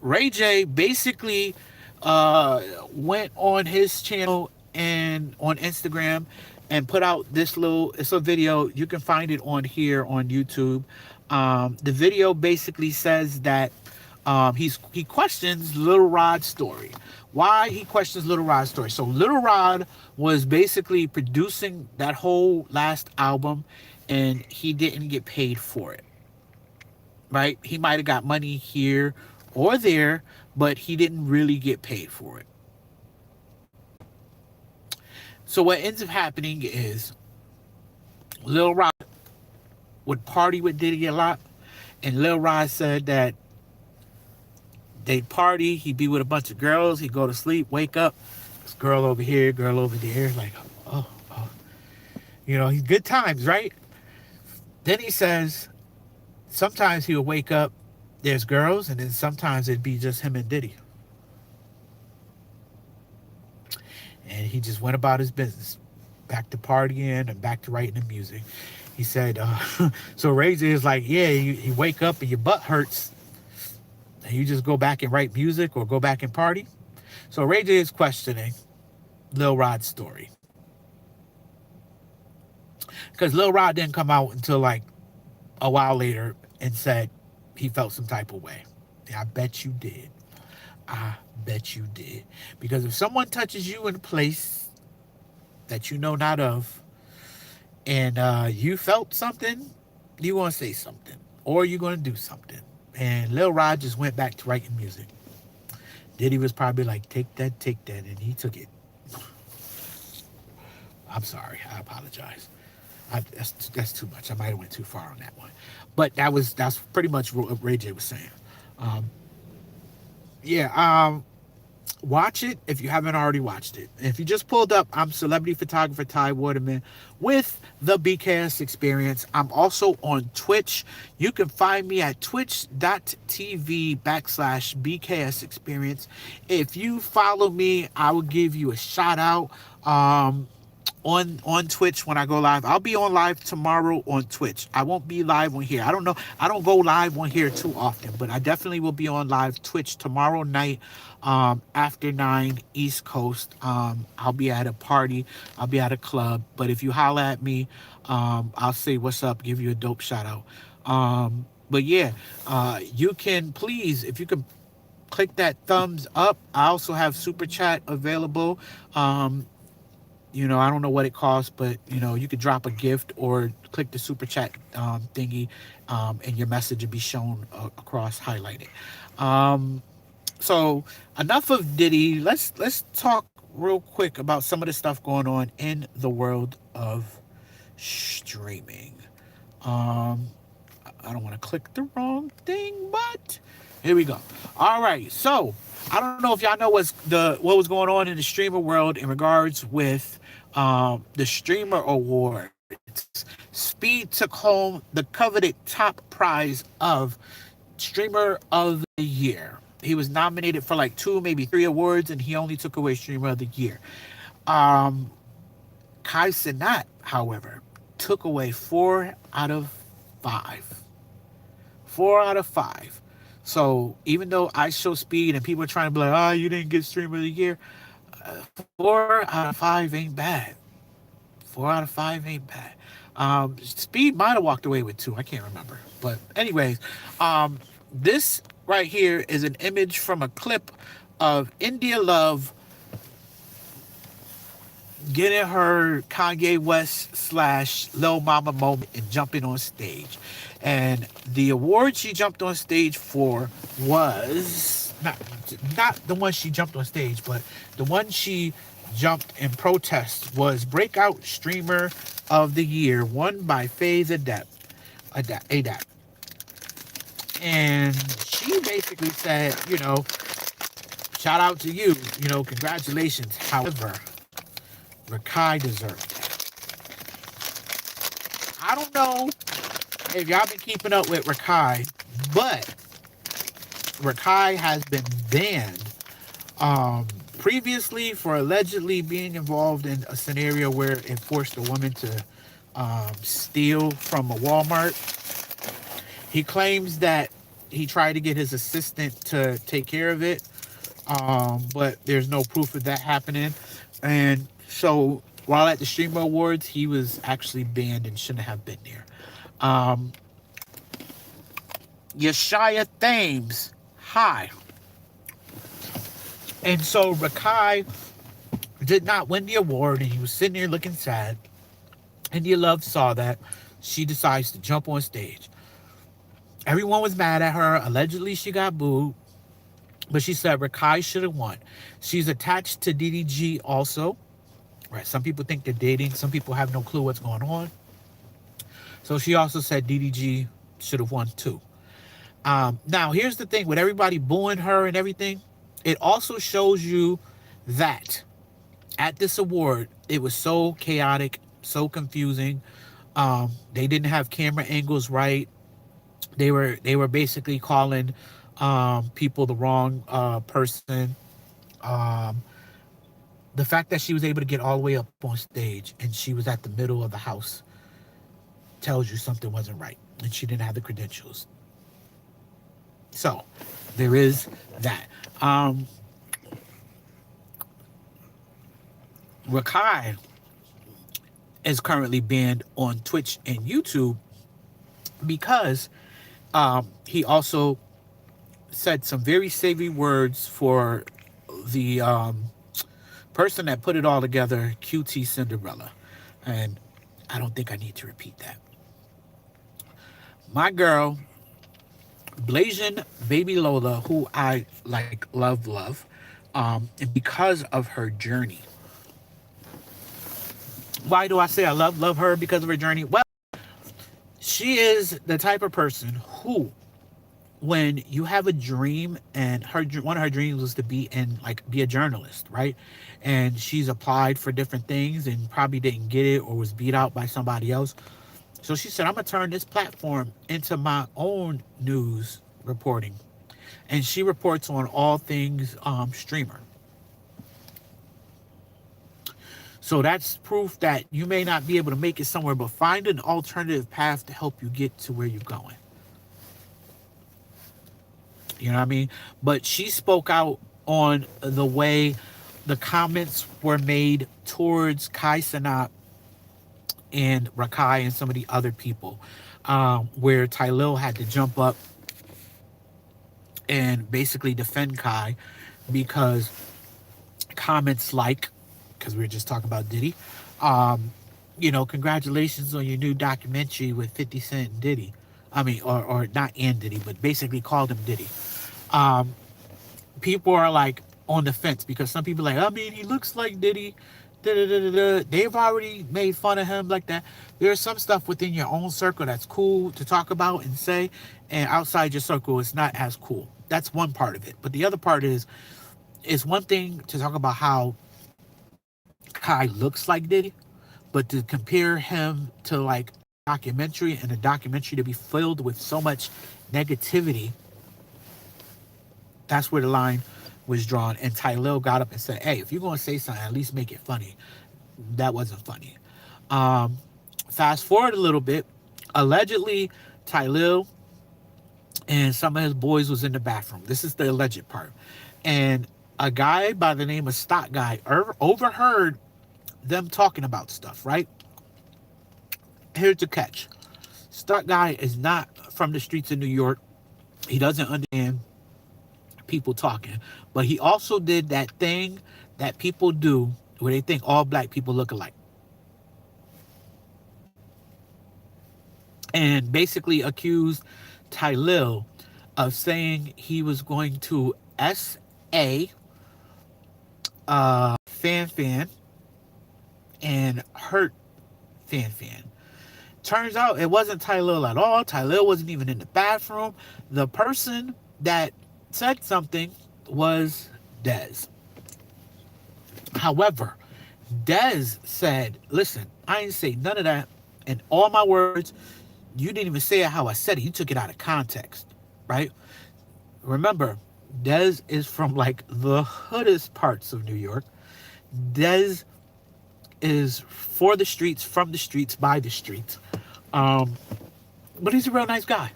Ray J basically went on his channel and on Instagram and put out this little, it's a video. You can find it on here on YouTube. The video basically says that he questions Little Rod's story. Why he questions Little Rod's story? So Little Rod was basically producing that whole last album, and he didn't get paid for it. Right? He might have got money here or there, but he didn't really get paid for it. So what ends up happening is Lil Rod would party with Diddy a lot, and Lil Rod said that they'd party, he'd be with a bunch of girls, he'd go to sleep, wake up, this girl over here, girl over there, like, oh, he's good times, right? Then he says sometimes he would wake up, there's girls, and then sometimes it'd be just him and Diddy. And he just went about his business, back to partying and back to writing the music. He said, so Ray J is like, yeah, you wake up and your butt hurts, and you just go back and write music or go back and party. So Ray J is questioning Lil Rod's story. Because Lil Rod didn't come out until like a while later and said he felt some type of way. Yeah, I bet you did. I bet you did. Because if someone touches you in a place that you know not of, and you felt something, you're going to say something. Or you're going to do something. And Lil Rod just went back to writing music. Diddy was probably like, take that, and he took it. I'm sorry. I apologize. That's too much. I might have went too far on that one. But that's pretty much what Ray J was saying. Watch it if you haven't already watched it. If you just pulled up, I'm celebrity photographer Ty Waterman with the BKS Experience. I'm also on Twitch. You can find me at twitch.tv/BKS Experience. If you follow me, I will give you a shout out. On Twitch when I go live. I'll be on live tomorrow on Twitch. I won't be live on here. I don't know. I don't go live on here too often, but I definitely will be on live Twitch tomorrow night after 9 East Coast. I'll be at a party. I'll be at a club. But if you holler at me, I'll say what's up, give you a dope shout out. But yeah, you can please, if you can click that thumbs up. I also have Super Chat available. I don't know what it costs, but, you could drop a gift or click the super chat thingy, and your message will be shown across, highlighted. So enough of Diddy. Let's talk real quick about some of the stuff going on in the world of streaming. I don't want to click the wrong thing, but here we go. All right. So I don't know if y'all know what was going on in the streamer world in regards with the Streamer Awards. Speed took home the coveted top prize of Streamer of the Year. He was nominated for like 2, maybe 3 awards, and he only took away Streamer of the Year. Kai Cenat, however, took away 4 out of 5. 4 out of 5. So even though I show Speed and people are trying to be like, oh, you didn't get Streamer of the Year, 4 out of 5 ain't bad. 4 out of 5 ain't bad. Speed might have walked away with 2. I can't remember. But anyways, this right here is an image from a clip of India Love getting her Kanye West / Lil Mama moment and jumping on stage. And the award she jumped on stage for was not the one she jumped on stage, but the one she jumped in protest was Breakout Streamer of the Year, won by FaZe Adapt. And she basically said, Shout out to you. Congratulations. However, Rakai deserved that. I don't know if y'all been keeping up with Rakai, but Rakai has been banned previously for allegedly being involved in a scenario where it forced a woman to steal from a Walmart. He claims that he tried to get his assistant to take care of it, but there's no proof of that happening. And so while at the Streamer Awards, he was actually banned and shouldn't have been there. Yeshaya Thames, hi. And so Rakai did not win the award, and he was sitting there looking sad. India Love saw that. She decides to jump on stage. Everyone was mad at her. Allegedly, she got booed. But she said Rakai should have won. She's attached to DDG also. Right. Some people think they're dating. Some people have no clue what's going on. So she also said DDG should have won too. Now, here's the thing. With everybody booing her and everything, it also shows you that at this award, it was so chaotic, so confusing. They didn't have camera angles right. They were basically calling people the wrong person. The fact that she was able to get all the way up on stage and she was at the middle of the house tells you something wasn't right, and she didn't have the credentials. So there is that. Rakai is currently banned on Twitch and YouTube because he also said some very savory words for the person that put it all together, QT Cinderella. And I don't think I need to repeat that. My girl, Blasian Baby Lola, who I love, and because of her journey. Why do I say I love her because of her journey? Well, she is the type of person who, when you have a dream, and one of her dreams was to be a journalist, right? And she's applied for different things and probably didn't get it or was beat out by somebody else. So she said, I'm gonna turn this platform into my own news reporting. And she reports on all things streamer. So that's proof that you may not be able to make it somewhere, but find an alternative path to help you get to where you're going. You know what I mean? But she spoke out on the way the comments were made towards Kai Cenat and Rakai and some of the other people, where Tylil had to jump up and basically defend Kai because comments like, because we were just talking about Diddy, congratulations on your new documentary with 50 Cent and Diddy. I mean, or not and Diddy, but basically called him Diddy. People are like on the fence because some people are like, I mean, he looks like Diddy. They've already made fun of him like that. There's some stuff within your own circle that's cool to talk about and say, and outside your circle, it's not as cool. That's one part of it. But the other part is, it's one thing to talk about how Kai looks like Diddy, but to compare him to like documentary, and a documentary to be filled with so much negativity, that's where the line was drawn. And Tylil got up and said, hey, if you're going to say something, at least make it funny. That wasn't funny. Fast forward a little bit. Allegedly, Tylil and some of his boys was in the bathroom. This is the alleged part. And a guy by the name of Stock Guy overheard them talking about stuff, right? Here's the catch. Stock Guy is not from the streets of New York. He doesn't understand people talking. But he also did that thing that people do where they think all black people look alike. And basically accused Tylil of saying he was going to S.A. Fan and hurt Fan. Turns out it wasn't Tylil at all. Tylil wasn't even in the bathroom. The person that said something was Dez. However, Dez said, listen, I ain't say none of that. In all my words, you didn't even say it how I said it. You took it out of context, right? Remember, Dez is from like the hoodest parts of New York. Dez is for the streets, from the streets, by the streets. Um, but he's a real nice guy.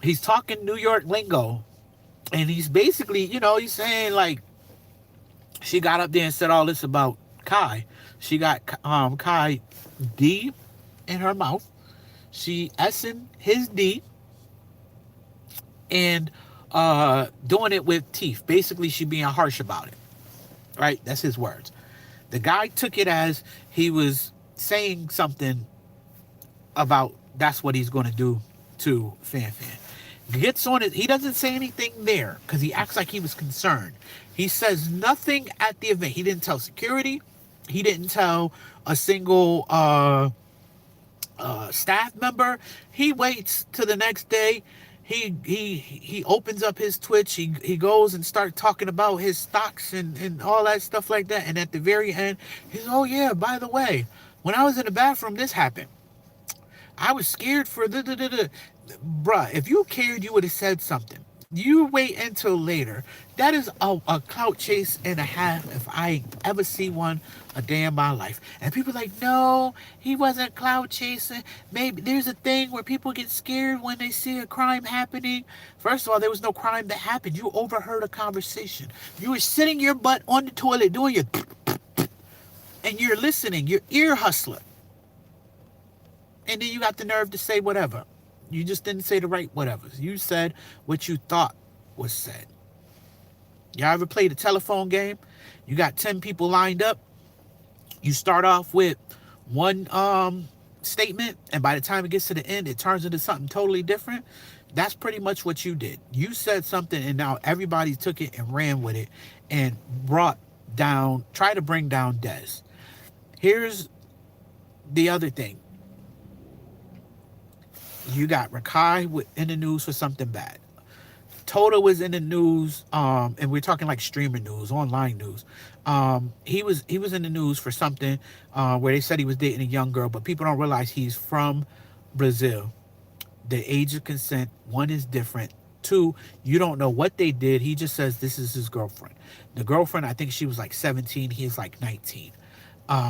He's talking New York lingo, and he's basically, he's saying like she got up there and said all this about Kai. She got Kai D in her mouth. She essing his D and doing it with teeth. Basically, she being harsh about it. Right? That's his words. The guy took it as he was saying something about that's what he's going to do to Fan Fan. Gets on it. He doesn't say anything there because he acts like he was concerned. He says nothing at the event. He didn't tell security. He didn't tell a single staff member. He waits till the next day. He opens up his Twitch. He goes and starts talking about his stocks and all that stuff like that. And at the very end, he's, oh yeah, by the way, when I was in the bathroom, this happened. I was scared for the. Bruh, if you cared, you would have said something. You wait until later. That is a clout chase and a half if I ever see one a day in my life. And people are like, no, he wasn't clout chasing. Maybe there's a thing where people get scared when they see a crime happening. First of all, there was no crime that happened. You overheard a conversation. You were sitting your butt on the toilet doing your and you're listening. You're ear hustler. And then you got the nerve to say whatever. You just didn't say the right whatever. You said what you thought was said. Y'all ever played a telephone game? You got 10 people lined up. You start off with one statement, and by the time it gets to the end, it turns into something totally different. That's pretty much what you did. You said something, and now everybody took it and ran with it and tried to bring down Dez. Here's the other thing. You got Rakai in the news for something bad. Toto was in the news, and we're talking like streaming news, online news. He was in the news for something where they said he was dating a young girl, but people don't realize he's from Brazil. The age of consent, one, is different. Two, you don't know what they did. He just says this is his girlfriend. The girlfriend, I think she was like 17. He's like 19.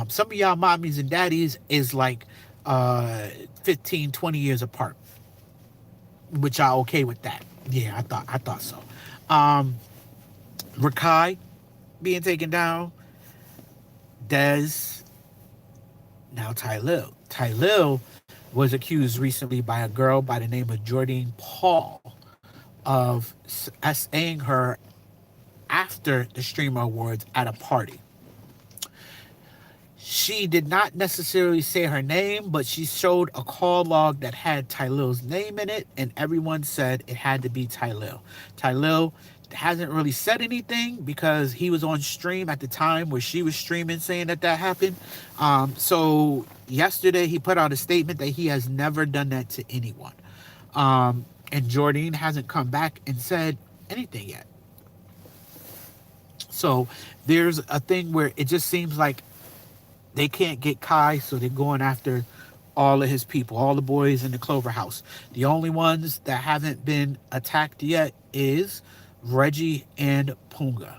Some of y'all mommies and daddies is like 15, 20 years apart, which y'all okay with that. Yeah, I thought so. Rakai being taken down. Dez. Now Tylil was accused recently by a girl by the name of Jordine Paul of saying her after the Streamer Awards at a party. She did not necessarily say her name, but she showed a call log that had Tylil's name in it, and everyone said it had to be Tylil. Tylil hasn't really said anything because he was on stream at the time where she was streaming saying that happened. So yesterday he put out a statement that he has never done that to anyone. And Jordine hasn't come back and said anything yet. So there's a thing where it just seems like they can't get Kai, so they're going after all of his people, all the boys in the Clover House. The only ones that haven't been attacked yet is Reggie and Punga.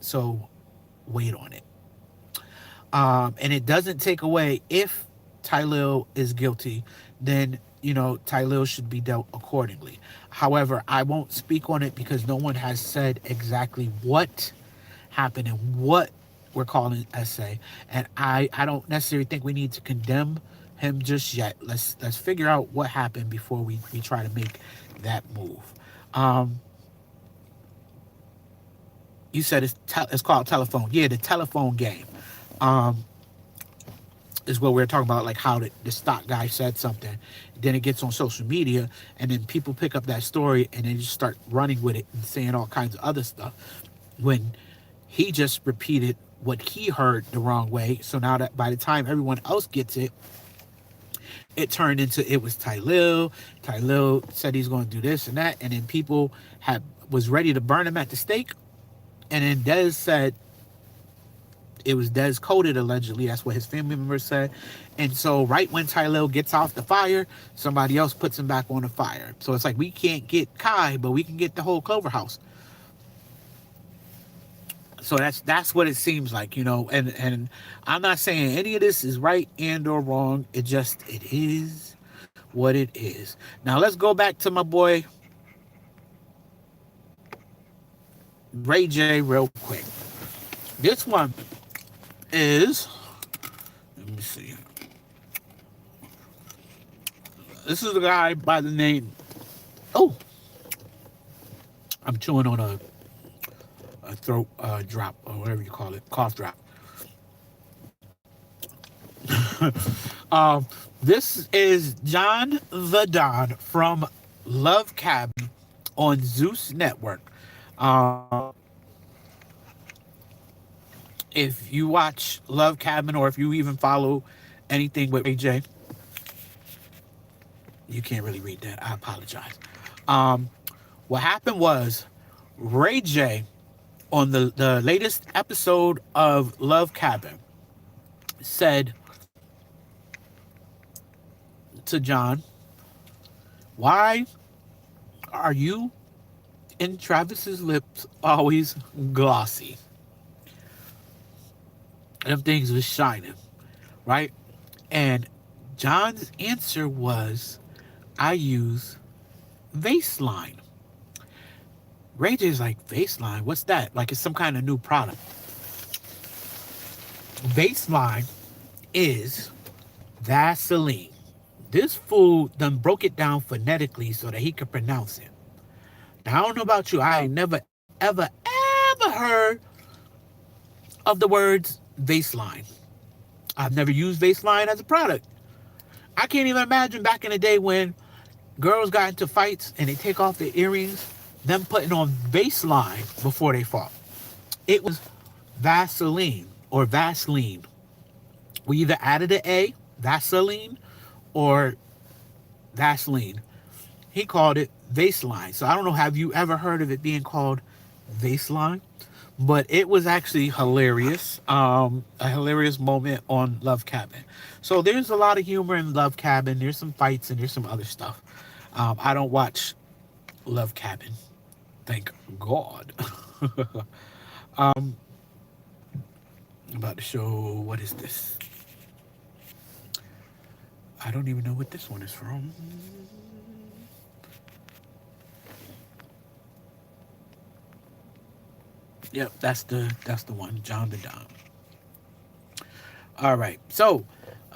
So wait on it. And it doesn't take away if Tylil is guilty, then, Tylil should be dealt accordingly. However, I won't speak on it because no one has said exactly what happened and what we're calling essay, and I don't necessarily think we need to condemn him just yet. Let's figure out what happened before we try to make that move. You said it's called telephone. Yeah, the telephone game is what we're talking about, like how the stock guy said something, then it gets on social media, and then people pick up that story and they just start running with it and saying all kinds of other stuff when he just repeated what he heard the wrong way. So now that by the time everyone else gets it, it turned into it was Tylil. Tylil said he's going to do this and that, and then people have was ready to burn him at the stake. And then Dez said it was Dez coded, allegedly. That's what his family members said. And so right when Tylell gets off the fire, somebody else puts him back on the fire. So it's like we can't get Kai, but we can get the whole Clover House. So that's what it seems like, and I'm not saying any of this is right and or wrong. It is what it is. Now let's go back to my boy Ray J real quick. This one is, let me see. This is a guy by the name, oh, I'm chewing on a throat drop or whatever you call it, cough drop. This is John the Don from Love Cabin on Zeus Network. If you watch Love Cabin or if you even follow anything with Ray J, you can't really read that. I apologize. What happened was Ray J on the latest episode of Love Cabin said to John, why are you and Travis's lips always glossy? Them things was shining, right? And John's answer was, I use Vaseline. Ray J's like, Vaseline? What's that? Like it's some kind of new product. Vaseline is Vaseline. This fool done broke it down phonetically so that he could pronounce it. Now, I don't know about you. I ain't never, ever, ever heard of the words Vaseline. I've never used Vaseline as a product. I can't even imagine back in the day when girls got into fights and they take off their earrings, them putting on Vaseline before they fought. It was Vaseline or Vaseline. We either added an A, Vaseline, or Vaseline. He called it Vaseline. So I don't know, have you ever heard of it being called Vaseline? But it was actually hilarious. A hilarious moment on Love Cabin. So there's a lot of humor in Love Cabin. There's some fights and there's some other stuff. I don't watch Love Cabin. Thank God. I'm about to show, what is this? I don't even know what this one is from. Yep, that's the one, John the Don. All right, so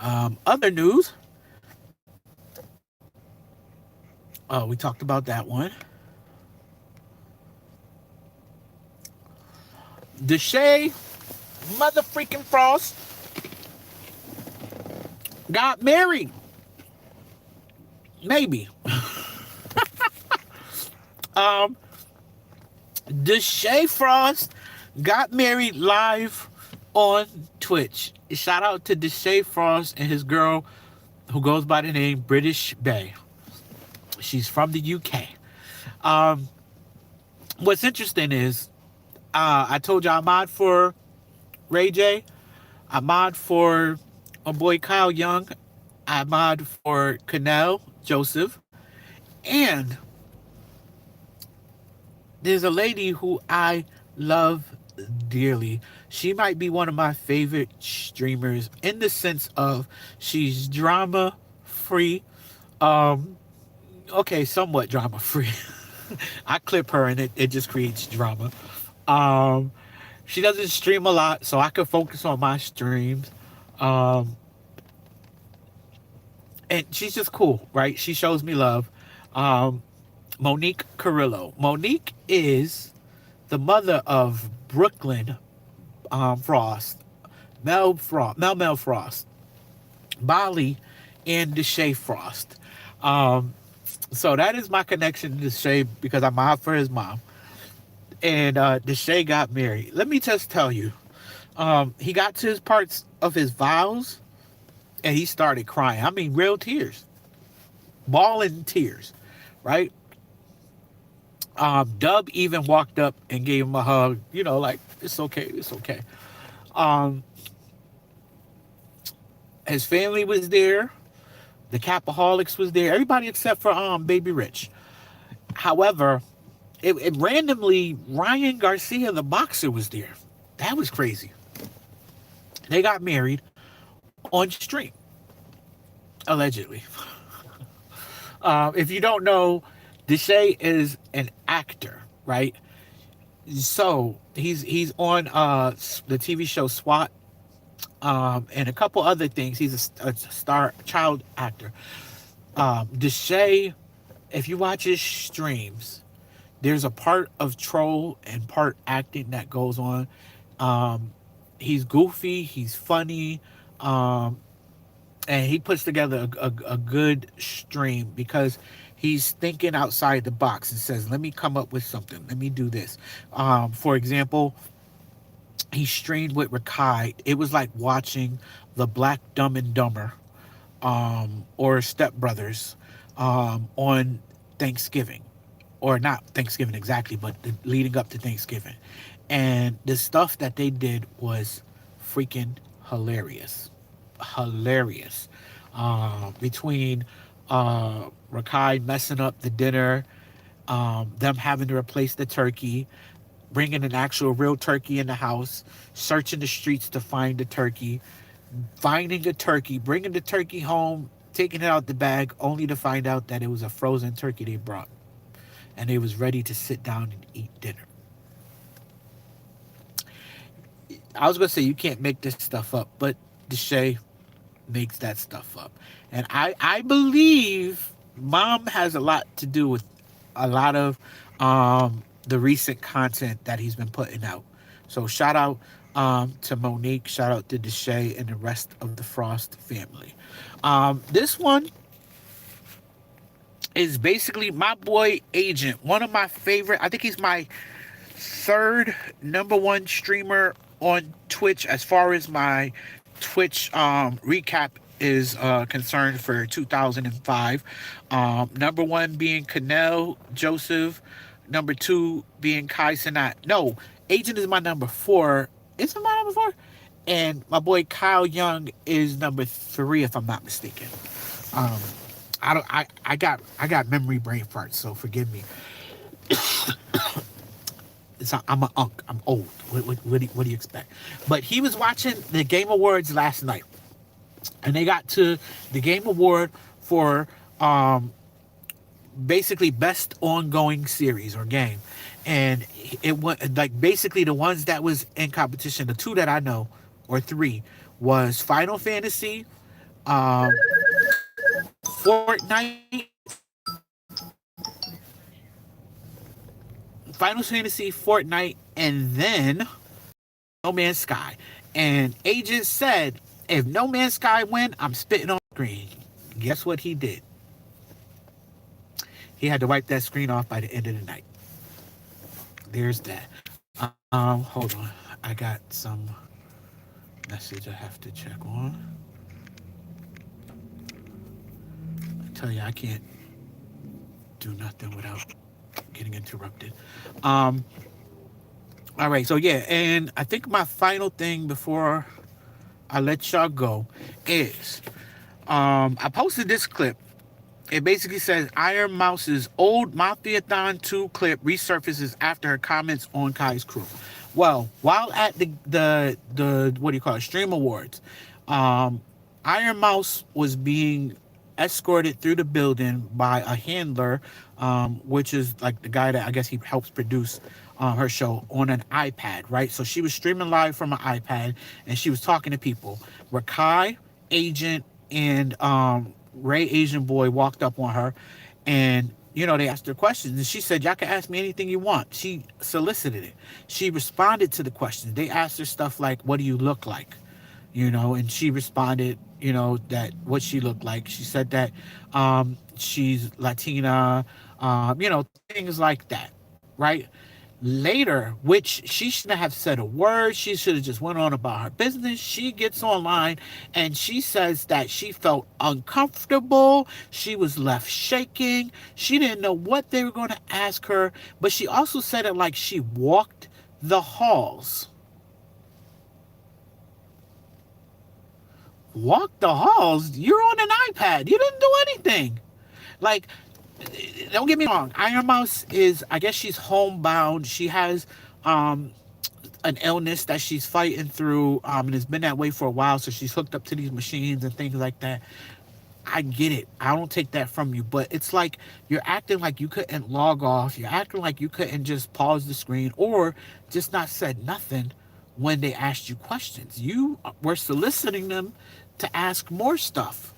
other news. Oh, we talked about that one. Deshae mother freaking Frost got married. Maybe. Deshae Frost got married live on Twitch. Shout out to Deshae Frost and his girl who goes by the name British Bay. She's from the UK. What's interesting is I told you I mod for Ray J. I mod for my boy Kyle Young. I mod for Canel Joseph. And there's a lady who I love dearly. She might be one of my favorite streamers in the sense of she's drama free. Okay, somewhat drama free. I clip her and it just creates drama. She doesn't stream a lot, so I can focus on my streams. And she's just cool, right? She shows me love. Monique Carrillo. Monique is the mother of Brooklyn Frost, Mel Frost, Bali, and Deshae Frost. So that is my connection to Deshae because I'm out for his mom. And Deshae got married. Let me just tell you, he got to his parts of his vows and he started crying. I mean, real tears, bawling tears, right? Dub even walked up and gave him a hug. Like, it's okay, it's okay. Um, his family was there. The Capaholics was there. Everybody except for Baby Rich. However, it randomly Ryan Garcia, the boxer, was there. That was crazy. They got married on stream, allegedly. If you don't know, Deshae is an actor, right? So he's on the TV show SWAT, and a couple other things. He's a star child actor. Deshae, if you watch his streams, there's a part of troll and part acting that goes on. Um, he's goofy, he's funny, um, and he puts together a good stream because he's thinking outside the box and says, "Let me come up with something. Let me do this." For example, he streamed with Rakai. It was like watching the Black Dumb and Dumber, or Step Brothers, on Thanksgiving, or not Thanksgiving exactly, but leading up to Thanksgiving. And the stuff that they did was freaking hilarious. Hilarious. Between Rakai messing up the dinner, them having to replace the turkey, bringing an actual real turkey in the house, searching the streets to find the turkey, finding the turkey, bringing the turkey home, taking it out the bag, only to find out that it was a frozen turkey they brought, and they was ready to sit down and eat dinner. I was gonna say you can't make this stuff up, but Deshae makes that stuff up, and I believe Mom has a lot to do with a lot of the recent content that he's been putting out. So shout out to Monique, shout out to Deshae and the rest of the Frost family. This one is basically my boy Agent, one of my favorite. I think he's my third number one streamer on Twitch as far as my Twitch recap is concerned for 2005. Number one being Canel Joseph. Number two being Kai Sinat. No, Agent is my number four. Is it my number four? And my boy Kyle Young is number three, if I'm not mistaken. Um, I don't. I got memory brain farts, so forgive me. I'm an unk. I'm old. What do you expect? But he was watching the Game Awards last night, and they got to the Game Award for basically best ongoing series or game, and it went like basically the ones that was in competition. The two that I know, or three, was Final Fantasy, um, Fortnite, Final Fantasy, Fortnite, and then No Man's Sky. And Agent said, if No Man's Sky win, I'm spitting on the screen. Guess what he did? He had to wipe that screen off by the end of the night. There's that. Hold on. I got some message I have to check on. I tell you, I can't do nothing without getting interrupted. Um, all right, so yeah, and I think my final thing before I let y'all go is I posted this clip. It basically says Iron Mouse's old Mafiathon 2 clip resurfaces after her comments on Kai's crew. Well, while at the what do you call it, Stream Awards, Iron Mouse was being escorted through the building by a handler, which is like the guy that I guess he helps produce her show on an iPad, right? So she was streaming live from an iPad and she was talking to people. Rakai, Agent, and Ray Asian Boy walked up on her, and they asked her questions, and she said, "Y'all can ask me anything you want." She solicited it. She responded to the questions. They asked her stuff like, "What do you look like?" And she responded, that what she looked like. She said that she's Latina, things like that, right? Later, which she shouldn't have said a word, she should have just went on about her business. She gets online and she says that she felt uncomfortable, she was left shaking, she didn't know what they were going to ask her, but she also said it like she walked the halls. Walked the halls? You're on an iPad, you didn't do anything. Like, don't get me wrong, Iron Mouse is, I guess she's homebound. She has um an illness that she's fighting through, and it's been that way for a while. So she's hooked up to these machines and things like that. I get it. I don't take that from you, but it's like you're acting like you couldn't log off. You're acting like you couldn't just pause the screen or just not said nothing when they asked you questions. You were soliciting them to ask more stuff.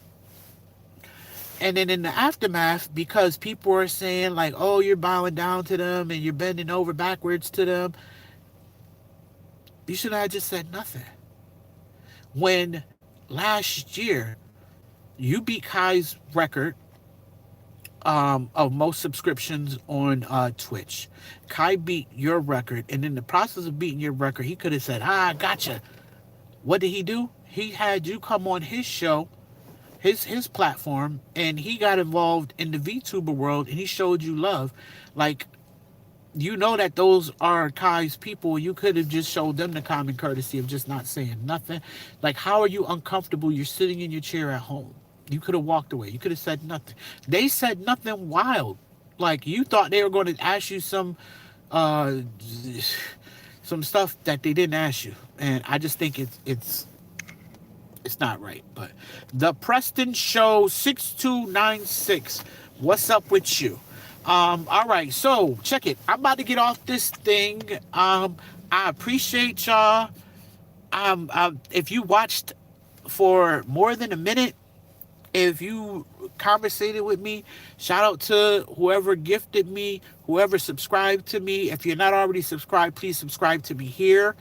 And then in the aftermath, because people are saying like, "Oh, you're bowing down to them and you're bending over backwards to them," you should have just said nothing. When last year you beat Kai's record of most subscriptions on Twitch. Kai beat your record, and in the process of beating your record, he could have said, "Ah, gotcha." What did he do? He had you come on his show, his platform, and he got involved in the VTuber world, and he showed you love. Like, you know that those are Kai's people. You could have just showed them the common courtesy of just not saying nothing. Like, how are you uncomfortable? You're sitting in your chair at home. You could have walked away. You could have said nothing. They said nothing wild. Like, you thought they were going to ask you uh, some stuff that they didn't ask you, and I just think it's not right. But the Preston Show 6296. What's up with you? All right, so check it. I'm about to get off this thing. I appreciate y'all. If you watched for more than a minute, if you conversated with me, shout out to whoever gifted me, whoever subscribed to me. If you're not already subscribed, please subscribe to me here.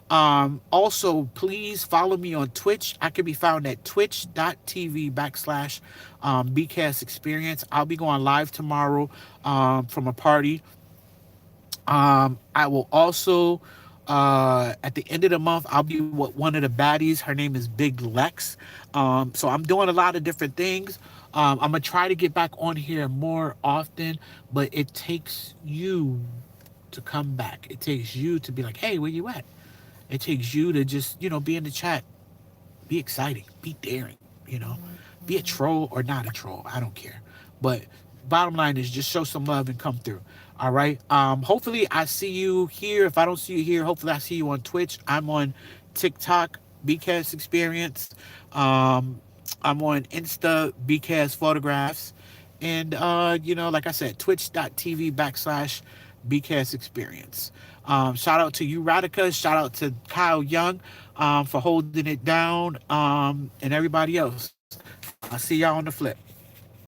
Also, please follow me on Twitch. I can be found at twitch.tv backslash BCast Experience. I'll be going live tomorrow from a party. I will also, at the end of the month, I'll be with one of the baddies. Her name is Big Lex. So I'm doing a lot of different things. I'm gonna try to get back on here more often, but it takes you to come back. It takes you to be like, "Hey, where you at?" It takes you to just, be in the chat, be exciting, be daring, you know, be a troll or not a troll. I don't care. But bottom line is just show some love and come through. All right. Hopefully I see you here. If I don't see you here, hopefully I see you on Twitch. I'm on TikTok, BCast Experience. I'm on Insta, BCast Photographs. And, like I said, twitch.tv backslash BCast Experience. Shout out to you, Radica. Shout out to Kyle Young for holding it down, and everybody else. I'll see y'all on the flip.